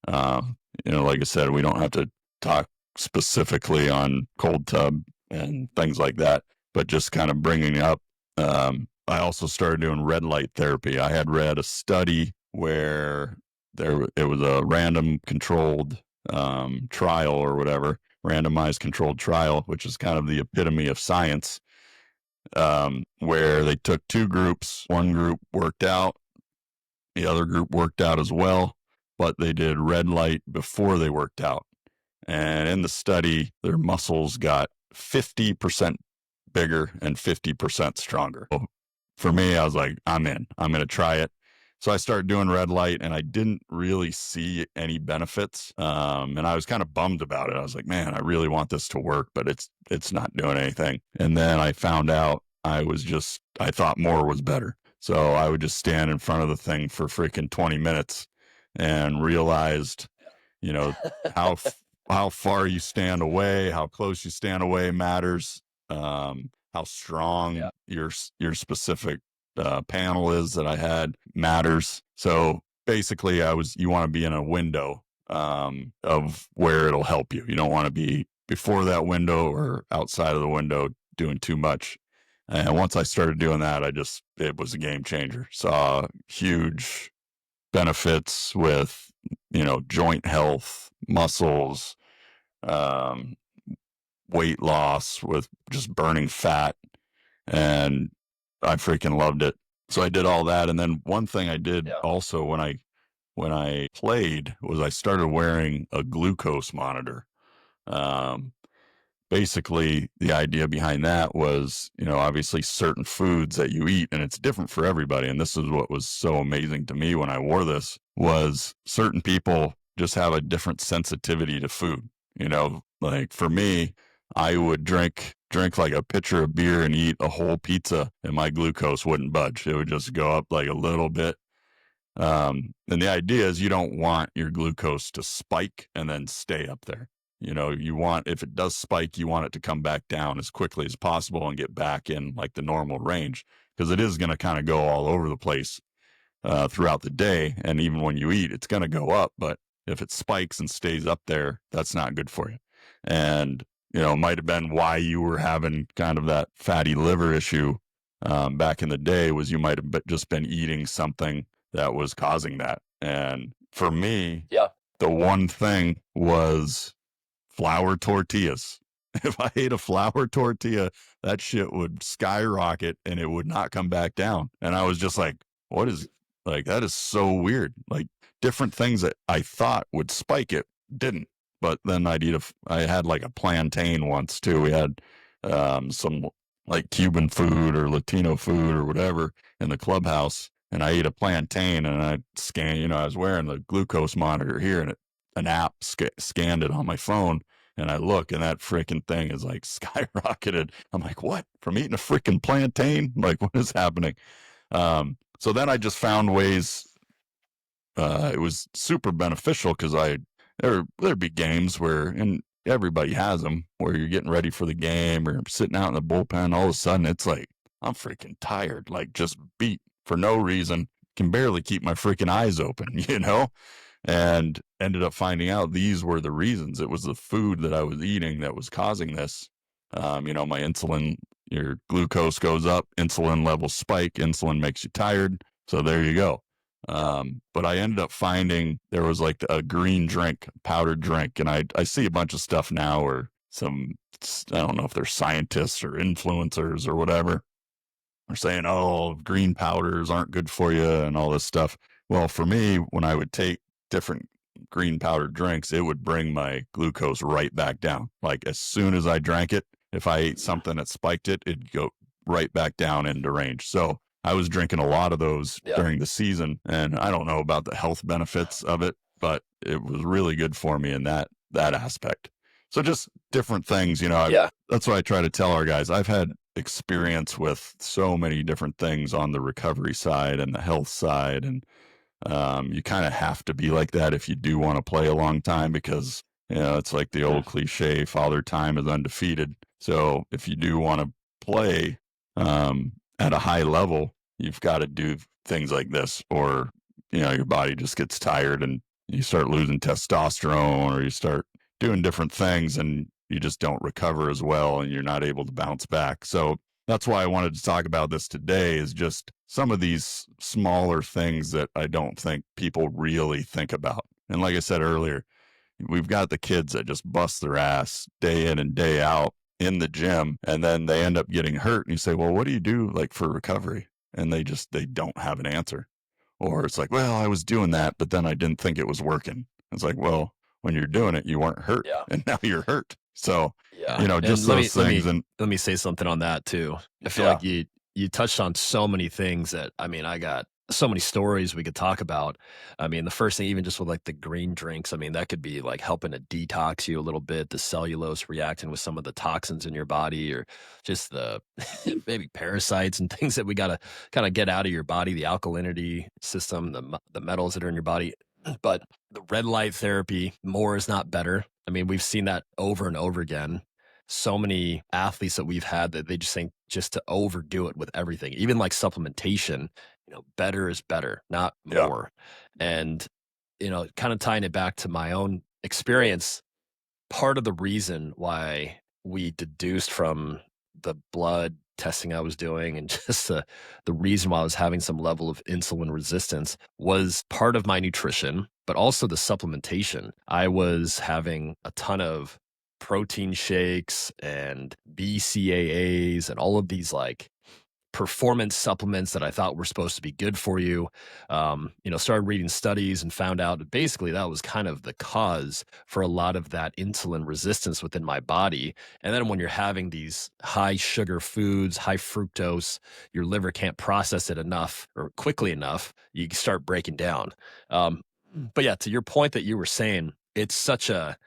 like I said, we don't have to talk specifically on cold tub and things like that, but just kind of bringing up, I also started doing red light therapy. I had read a study where it was a random controlled trial or whatever, randomized controlled trial, which is kind of the epitome of science, where they took two groups. One group worked out, the other group worked out as well, but they did red light before they worked out. And in the study, their muscles got 50% bigger and 50% stronger. So for me, I was like, I'm in. I'm going to try it. So I started doing red light, and I didn't really see any benefits. And I was kind of bummed about it. I was like, man, I really want this to work, but it's not doing anything. And then I found out I thought more was better. So I would just stand in front of the thing for freaking 20 minutes and realized, how how far you stand away, how close you stand away matters. How strong your specific panel is that I had matters. So basically, you want to be in a window of where it'll help you. You don't want to be before that window or outside of the window doing too much. And once I started doing that, it was a game changer. Saw huge benefits with, joint health, muscles, weight loss, with just burning fat. And I freaking loved it. So I did all that. And then one thing I did also when I played was I started wearing a glucose monitor. Basically the idea behind that was, obviously certain foods that you eat, and it's different for everybody. And this is what was so amazing to me when I wore this, was certain people just have a different sensitivity to food. Like for me, I would drink like a pitcher of beer and eat a whole pizza, and my glucose wouldn't budge. It would just go up like a little bit. And the idea is you don't want your glucose to spike and then stay up there. If it does spike, you want it to come back down as quickly as possible and get back in like the normal range, because it is going to kind of go all over the place throughout the day. And even when you eat, it's going to go up. But if it spikes and stays up there, that's not good for you. And, it might have been why you were having kind of that fatty liver issue back in the day, was you might have just been eating something that was causing that. And for me, the one thing was flour tortillas. If I ate a flour tortilla, that shit would skyrocket and it would not come back down. And I was just like, that is so weird. Like different things that I thought would spike it didn't. But then I had like a plantain once too. We had some like Cuban food or Latino food or whatever in the clubhouse, and I ate a plantain, and I scanned, I was wearing the glucose monitor here, and an app scanned it on my phone, and I look, and that freaking thing is like skyrocketed. I'm like, what? From eating a freaking plantain? Like, what is happening? So then I just found ways. It was super beneficial because there'd be games where, and everybody has them, where you're getting ready for the game or sitting out in the bullpen. All of a sudden, it's like, I'm freaking tired, like just beat for no reason. Can barely keep my freaking eyes open, and ended up finding out these were the reasons. It was the food that I was eating that was causing this. My insulin, your glucose goes up, insulin levels spike, insulin makes you tired. So there you go. But I ended up finding there was like a green drink, powdered drink, and I see a bunch of stuff now, or I don't know if they're scientists or influencers or whatever, are saying, oh, green powders aren't good for you and all this stuff. Well, for me, when I would take different green powdered drinks, it would bring my glucose right back down. Like as soon as I drank it, if I ate something that spiked it, it'd go right back down into range. So I was drinking a lot of those Yeah. during the season, and I don't know about the health benefits of it, but it was really good for me in that aspect. So just different things, Yeah. that's what I try to tell our guys. I've had experience with so many different things on the recovery side and the health side. And you kind of have to be like that if you do want to play a long time, because, it's like the old cliche, father time is undefeated. So if you do want to play at a high level, you've got to do things like this, or, your body just gets tired and you start losing testosterone, or you start doing different things and you just don't recover as well and you're not able to bounce back. So that's why I wanted to talk about this today, is just some of these smaller things that I don't think people really think about. And like I said earlier, we've got the kids that just bust their ass day in and day out in the gym, and then they end up getting hurt. And you say, well, what do you do like for recovery? And they don't have an answer. Or it's like, well, I was doing that, but then I didn't think it was working. It's like, well, when you're doing it, you weren't hurt, Yeah. and now you're hurt. So, Yeah. And just those things. And let me say something on that too. I feel yeah, like you touched on so many things that, I mean, I got so many stories we could talk about. I mean, the first thing, even just with like the green drinks, I mean, that could be like helping to detox you a little bit, the cellulose reacting with some of the toxins in your body, or just the maybe parasites and things that we got to kind of get out of your body, the alkalinity system, the metals that are in your body. But the red light therapy, more is not better. I mean, we've seen that over and over again. So many athletes that we've had that they just think just to overdo it with everything, even like supplementation, better is better, not yeah, more. And, kind of tying it back to my own experience, part of the reason why we deduced from the blood testing I was doing and just the reason why I was having some level of insulin resistance was part of my nutrition, but also the supplementation. I was having a ton of protein shakes and BCAAs and all of these like performance supplements that I thought were supposed to be good for you. Started reading studies and found out that basically that was kind of the cause for a lot of that insulin resistance within my body. And then when you're having these high sugar foods, high fructose, your liver can't process it enough or quickly enough, you start breaking down. But yeah, to your point that you were saying, it's such a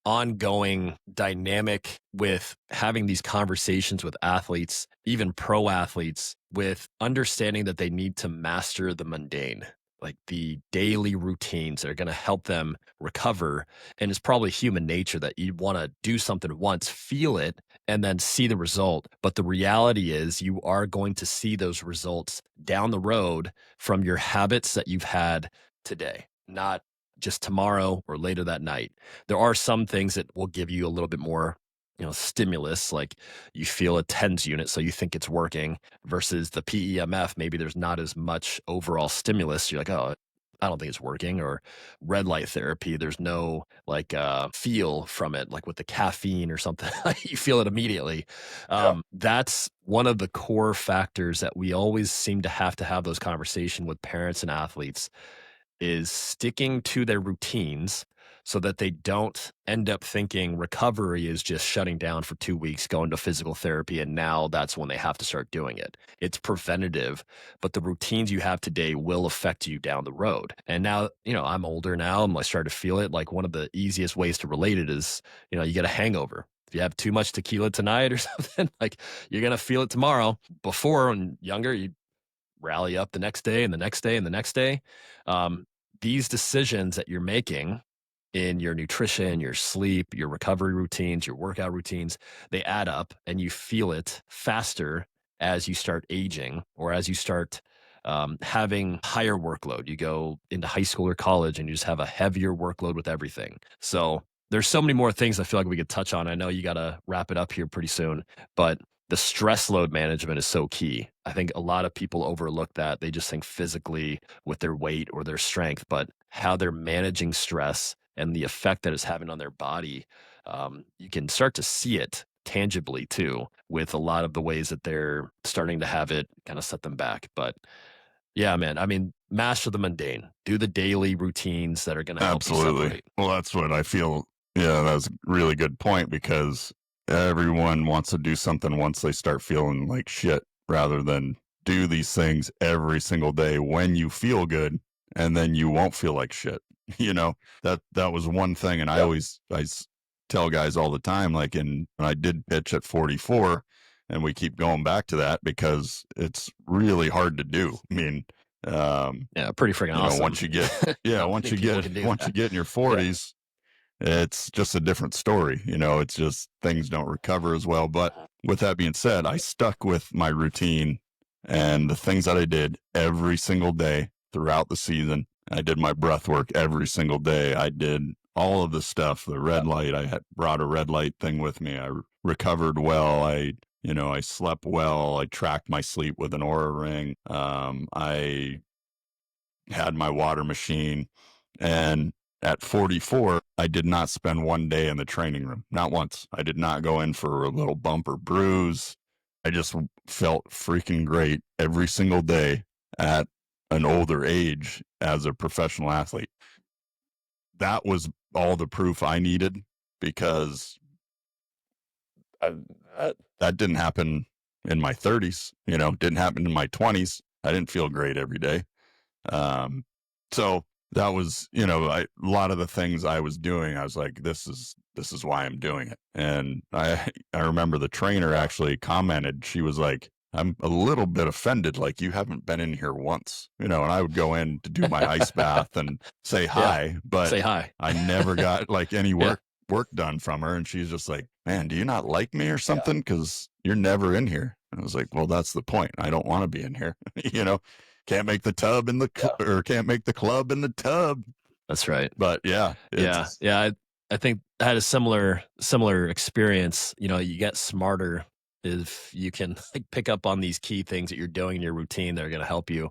ongoing dynamic with having these conversations with athletes, even pro athletes, with understanding that they need to master the mundane, like the daily routines that are going to help them recover. And it's probably human nature that you want to do something once, feel it, and then see the result. But the reality is, you are going to see those results down the road from your habits that you've had today, not just tomorrow or later that night. There are some things that will give you a little bit more, stimulus, like you feel a TENS unit, so you think it's working, versus the PEMF. Maybe there's not as much overall stimulus. You're like, oh, I don't think it's working. Or red light therapy, there's no like feel from it, like with the caffeine or something. You feel it immediately. yeah, That's one of the core factors that we always seem to have those conversations with parents and athletes, is sticking to their routines so that they don't end up thinking recovery is just shutting down for 2 weeks, going to physical therapy, and now that's when they have to start doing it. It's preventative, but the routines you have today will affect you down the road. And now, I'm older now. I'm like starting to feel it. Like one of the easiest ways to relate it is, you get a hangover. If you have too much tequila tonight or something, like you're going to feel it tomorrow. Before, when younger, you rally up the next day and the next day and the next day. These decisions that you're making in your nutrition, your sleep, your recovery routines, your workout routines, they add up and you feel it faster as you start aging or as you start having higher workload. You go into high school or college and you just have a heavier workload with everything. So there's so many more things I feel like we could touch on. I know you got to wrap it up here pretty soon, but the stress load management is so key. I think a lot of people overlook that. They just think physically with their weight or their strength, but how they're managing stress and the effect that it's having on their body, you can start to see it tangibly too with a lot of the ways that they're starting to have it kind of set them back. But yeah, man, I mean, master the mundane, do the daily routines that are going to help you Absolutely. separate. Well, that's what I feel. Yeah, that's a really good point because everyone wants to do something once they start feeling like shit rather than do these things every single day when you feel good and then you won't feel like shit. You know, that was one thing. And Yep. tell guys all the time, like, I did pitch at 44 and we keep going back to that because it's really hard to do. I mean, um, Yeah, pretty freaking once awesome. you get yeah, Not many people can do once you that. get in your Yeah. 40s, it's just a different story. It's just things don't recover as well. But with that being said, I stuck with my routine and the things that I did every single day throughout the season. I did my breath work every single day. I did all of the stuff, the red Yep. light. I had brought a red light thing with me. I recovered well. I slept well. I tracked my sleep with an aura ring. I had my water machine. And at 44, I did not spend one day in the training room, not once. I did not go in for a little bump or bruise. I just felt freaking great every single day at an older age as a professional athlete. That was all the proof I needed because I, that didn't happen in my 30s, didn't happen in my 20s. I didn't feel great every day. Um, so that was, a lot of the things I was doing. I was like, this is why I'm doing it. And I remember the trainer Yeah. actually commented. She was like, I'm a little bit offended. Like you haven't been in here once, and I would go in to do my ice bath and say Yeah. hi, but Say hi. I never got like any Yeah. work done from her. And she's just like, man, do you not like me or Yeah. something? Cause you're never in here. And I was like, well, that's the point. I don't want to be in here. you know, can't make the tub in the Yeah. or can't make the club in the tub. That's right. But yeah, Yeah. it's Yeah. I think I had a similar experience. You get smarter if you can like pick up on these key things that you're doing in your routine that are going to help you.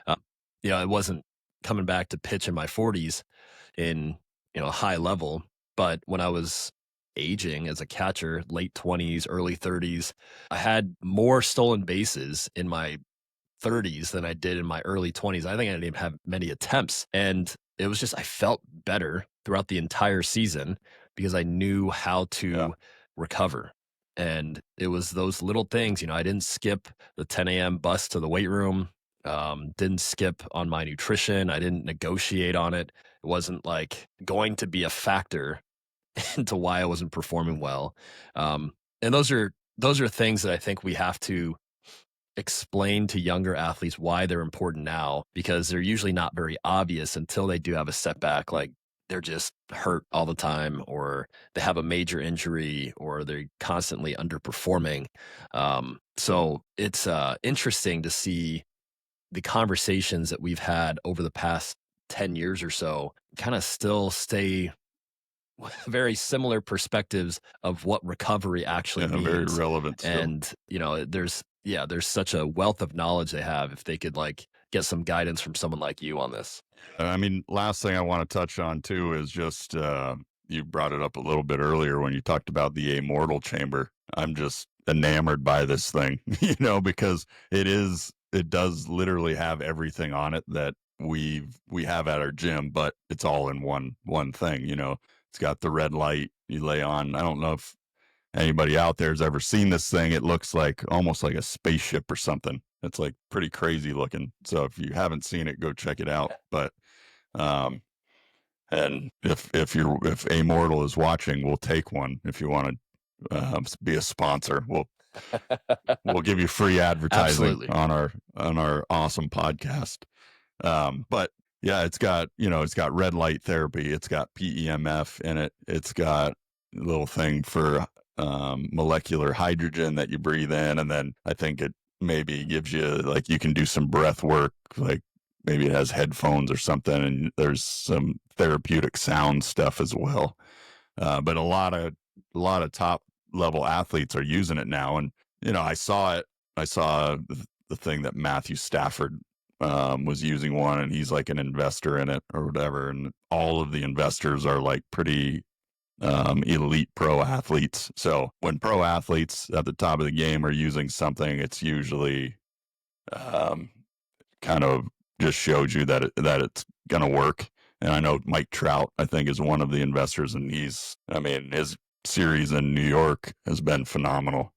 Uh, it wasn't coming back to pitch in my 40s in high level, but when I was aging as a catcher, late 20s, early 30s, I had more stolen bases in my 30s than I did in my early 20s. I think I didn't even have many attempts. And it was just, I felt better throughout the entire season because I knew how yeah, to recover. And it was those little things, I didn't skip the 10 a.m. bus to the weight room, didn't skip on my nutrition. I didn't negotiate on it. It wasn't like going to be a factor into why I wasn't performing well. And those are things that I think we have to explain to younger athletes why they're important now because they're usually not very obvious until they do have a setback, like they're just hurt all the time or they have a major injury or they're constantly underperforming. So it's interesting to see the conversations that we've had over the past 10 years or so kind of still stay very similar perspectives of what recovery actually yeah, very means. relevant still. And, there's such a wealth of knowledge they have if they could like get some guidance from someone like you on this. I mean, last thing I want to touch on too is just you brought it up a little bit earlier when you talked about the amortal chamber. I'm just enamored by this thing, because it does literally have everything on it that we have at our gym, but it's all in one thing. It's got the red light you lay on. I don't know if anybody out there has ever seen this thing. It looks like almost like a spaceship or something. It's like pretty crazy looking. So if you haven't seen it, go check it out. But um, and if Amortal is watching, we'll take one. If you want to be a sponsor, we'll give you free advertising Absolutely. on our awesome podcast. But yeah, it's got red light therapy. It's got PEMF in it. It's got a little thing for molecular hydrogen that you breathe in, and then I think maybe gives you like you can do some breath work, like maybe it has headphones or something, and there's some therapeutic sound stuff as well. But a lot of top level athletes are using it now, and I saw it. I saw the thing that Matthew Stafford was using one, and he's like an investor in it or whatever, and all of the investors are like pretty elite pro athletes. So when pro athletes at the top of the game are using something, it's usually um, kind of just shows you that it's going to work. And I know Mike Trout, I think, is one of the investors, and I mean, his series in New York has been phenomenal.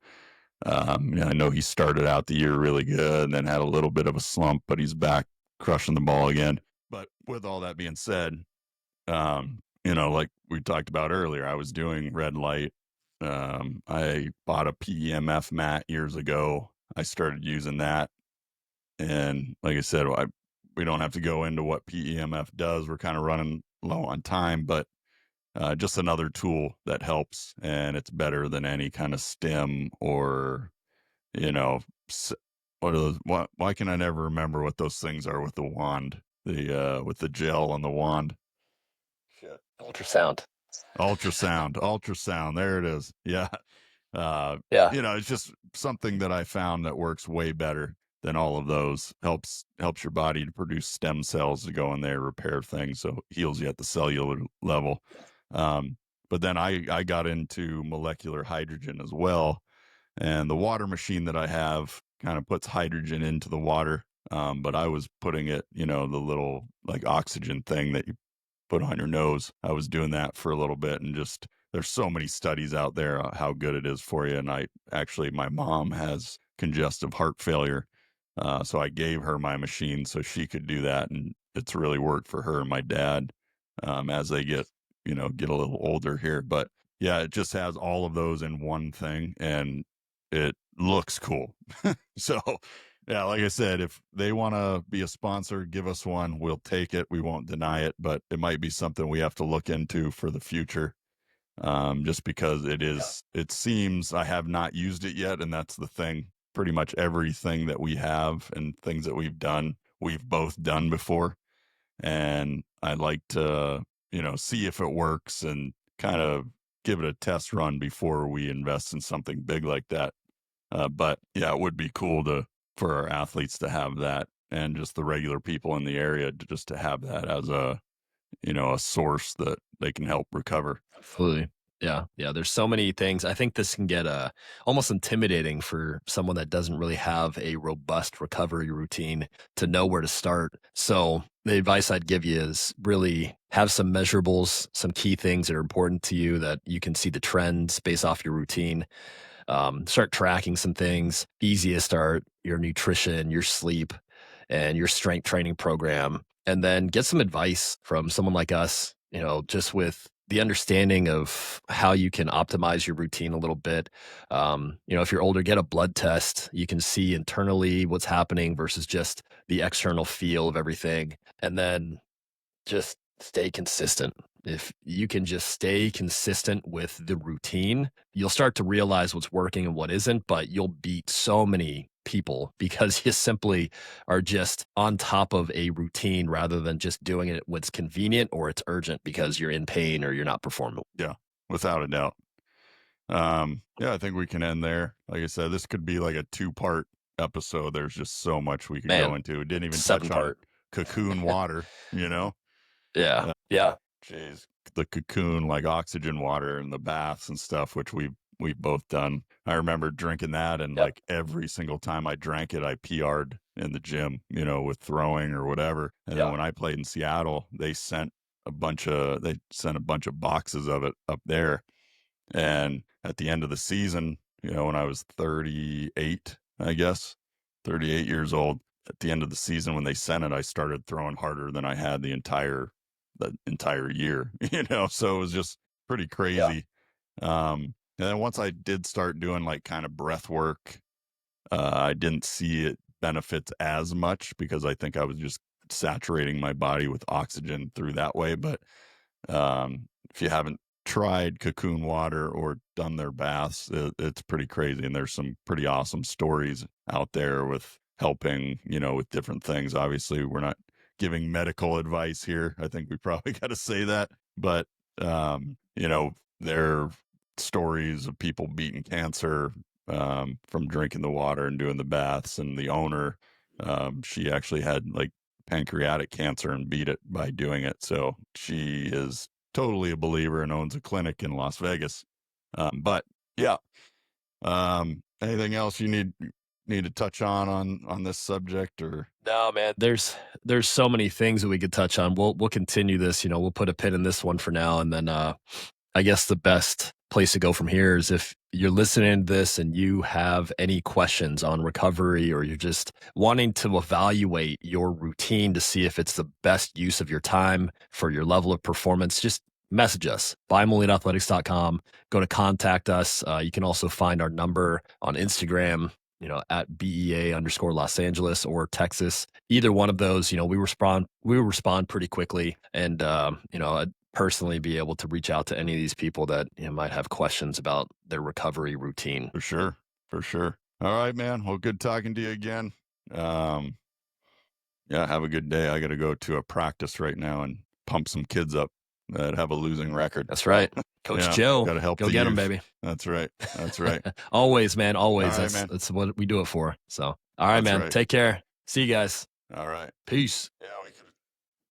I know he started out the year really good and then had a little bit of a slump, but he's back crushing the ball again. But with all that being said, like we talked about earlier, I was doing red light. I bought a PEMF mat years ago. I started using that. And like I said, we don't have to go into what PEMF does. We're kind of running low on time, but just another tool that helps. And it's better than any kind of stem or, you know, s- what are those? Why can I never remember what those things are with the wand? With the gel on the wand. Shit. Ultrasound. Ultrasound. There it is. Yeah. Uh, Yeah. it's just something that I found that works way better than all of those. Helps your body to produce stem cells to go in there, repair things, so it heals you at the cellular level. Um, but then I got into molecular hydrogen as well, and the water machine that I have kind of puts hydrogen into the water. But I was putting it, the little like oxygen thing that you put on your nose. I was doing that for a little bit, and just there's so many studies out there how good it is for you. And my mom has congestive heart failure. So I gave her my machine so she could do that. And it's really worked for her and my dad as they get a little older here. But yeah, it just has all of those in one thing and it looks cool. So yeah, like I said, if they want to be a sponsor, give us one. We'll take it. We won't deny it, but it might be something we have to look into for the future. Just because Yeah. it seems I have not used it yet. And that's the thing. Pretty much everything that we have and things that we've both done before. And I'd like to, see if it works and kind of give it a test run before we invest in something big like that. But yeah, it would be cool for our athletes to have that, and just the regular people in the area just to have that as a source that they can help recover. Absolutely. Yeah. Yeah. There's so many things. I think this can get almost intimidating for someone that doesn't really have a robust recovery routine to know where to start. So, the advice I'd give you is really have some measurables, some key things that are important to you that you can see the trends based off your routine. Start tracking some things. Easiest are your nutrition, your sleep, and your strength training program. And then get some advice from someone like us, just with the understanding of how you can optimize your routine a little bit. If you're older, get a blood test. You can see internally what's happening versus just the external feel of everything. And then just stay consistent. If you can just stay consistent with the routine, you'll start to realize what's working and what isn't, but you'll beat so many people because you simply are just on top of a routine rather than just doing it when it's convenient or it's urgent because you're in pain or you're not performing. Yeah, without a doubt. Yeah, I think we can end there. Like I said, this could be like a two-part episode. There's just so much we could go Man, into. We didn't even touch seven on part. cocoon water, you know? Yeah. Yeah. Jeez, the cocoon, like oxygen water and the baths and stuff, which we've both done. I remember drinking that, and Yep. like every single time I drank it, I PR'd in the gym, with throwing or whatever. And then Yeah. when I played in Seattle, they sent a bunch of boxes of it up there. And at the end of the season, when I was 38, I guess 38 years old, at the end of the season when they sent it, I started throwing harder than I had the entire year, so it was just pretty Yeah. crazy. And then once I did start doing like kind of breath work, I didn't see it benefits as much because I think I was just saturating my body with oxygen through that way. But if you haven't tried cocoon water or done their baths, it's pretty crazy. And there's some pretty awesome stories out there with helping, with different things. Obviously, we're not giving medical advice here. I think we probably got to say that. But, there are stories of people beating cancer from drinking the water and doing the baths. And the owner, she actually had like pancreatic cancer and beat it by doing it. So she is totally a believer and owns a clinic in Las Vegas. But yeah, anything else you need to touch on this subject or? No, man, there's so many things that we could touch on. We'll continue this, we'll put a pin in this one for now, and then I guess the best place to go from here is if you're listening to this and you have any questions on recovery, or you're just wanting to evaluate your routine to see if it's the best use of your time for your level of performance, just message us, beimelathletics.com. Go to contact us. You can also find our number on Instagram, at BEA_Los Angeles or Texas. Either one of those, we respond pretty quickly. And, I'd personally be able to reach out to any of these people that might have questions about their recovery routine. For sure. For sure. All right, man. Well, good talking to you again. Um, yeah, have a good day. I got to go to a practice right now and pump some kids up that have a losing record. That's So, right. Coach yeah, Joe, got to help go the get them, youth. baby. That's right. That's right. Always, man. All Always. right, That's man. that's what we do it for. So, all right, That's man. right. Take care. See you guys. All right. Peace. Yeah, we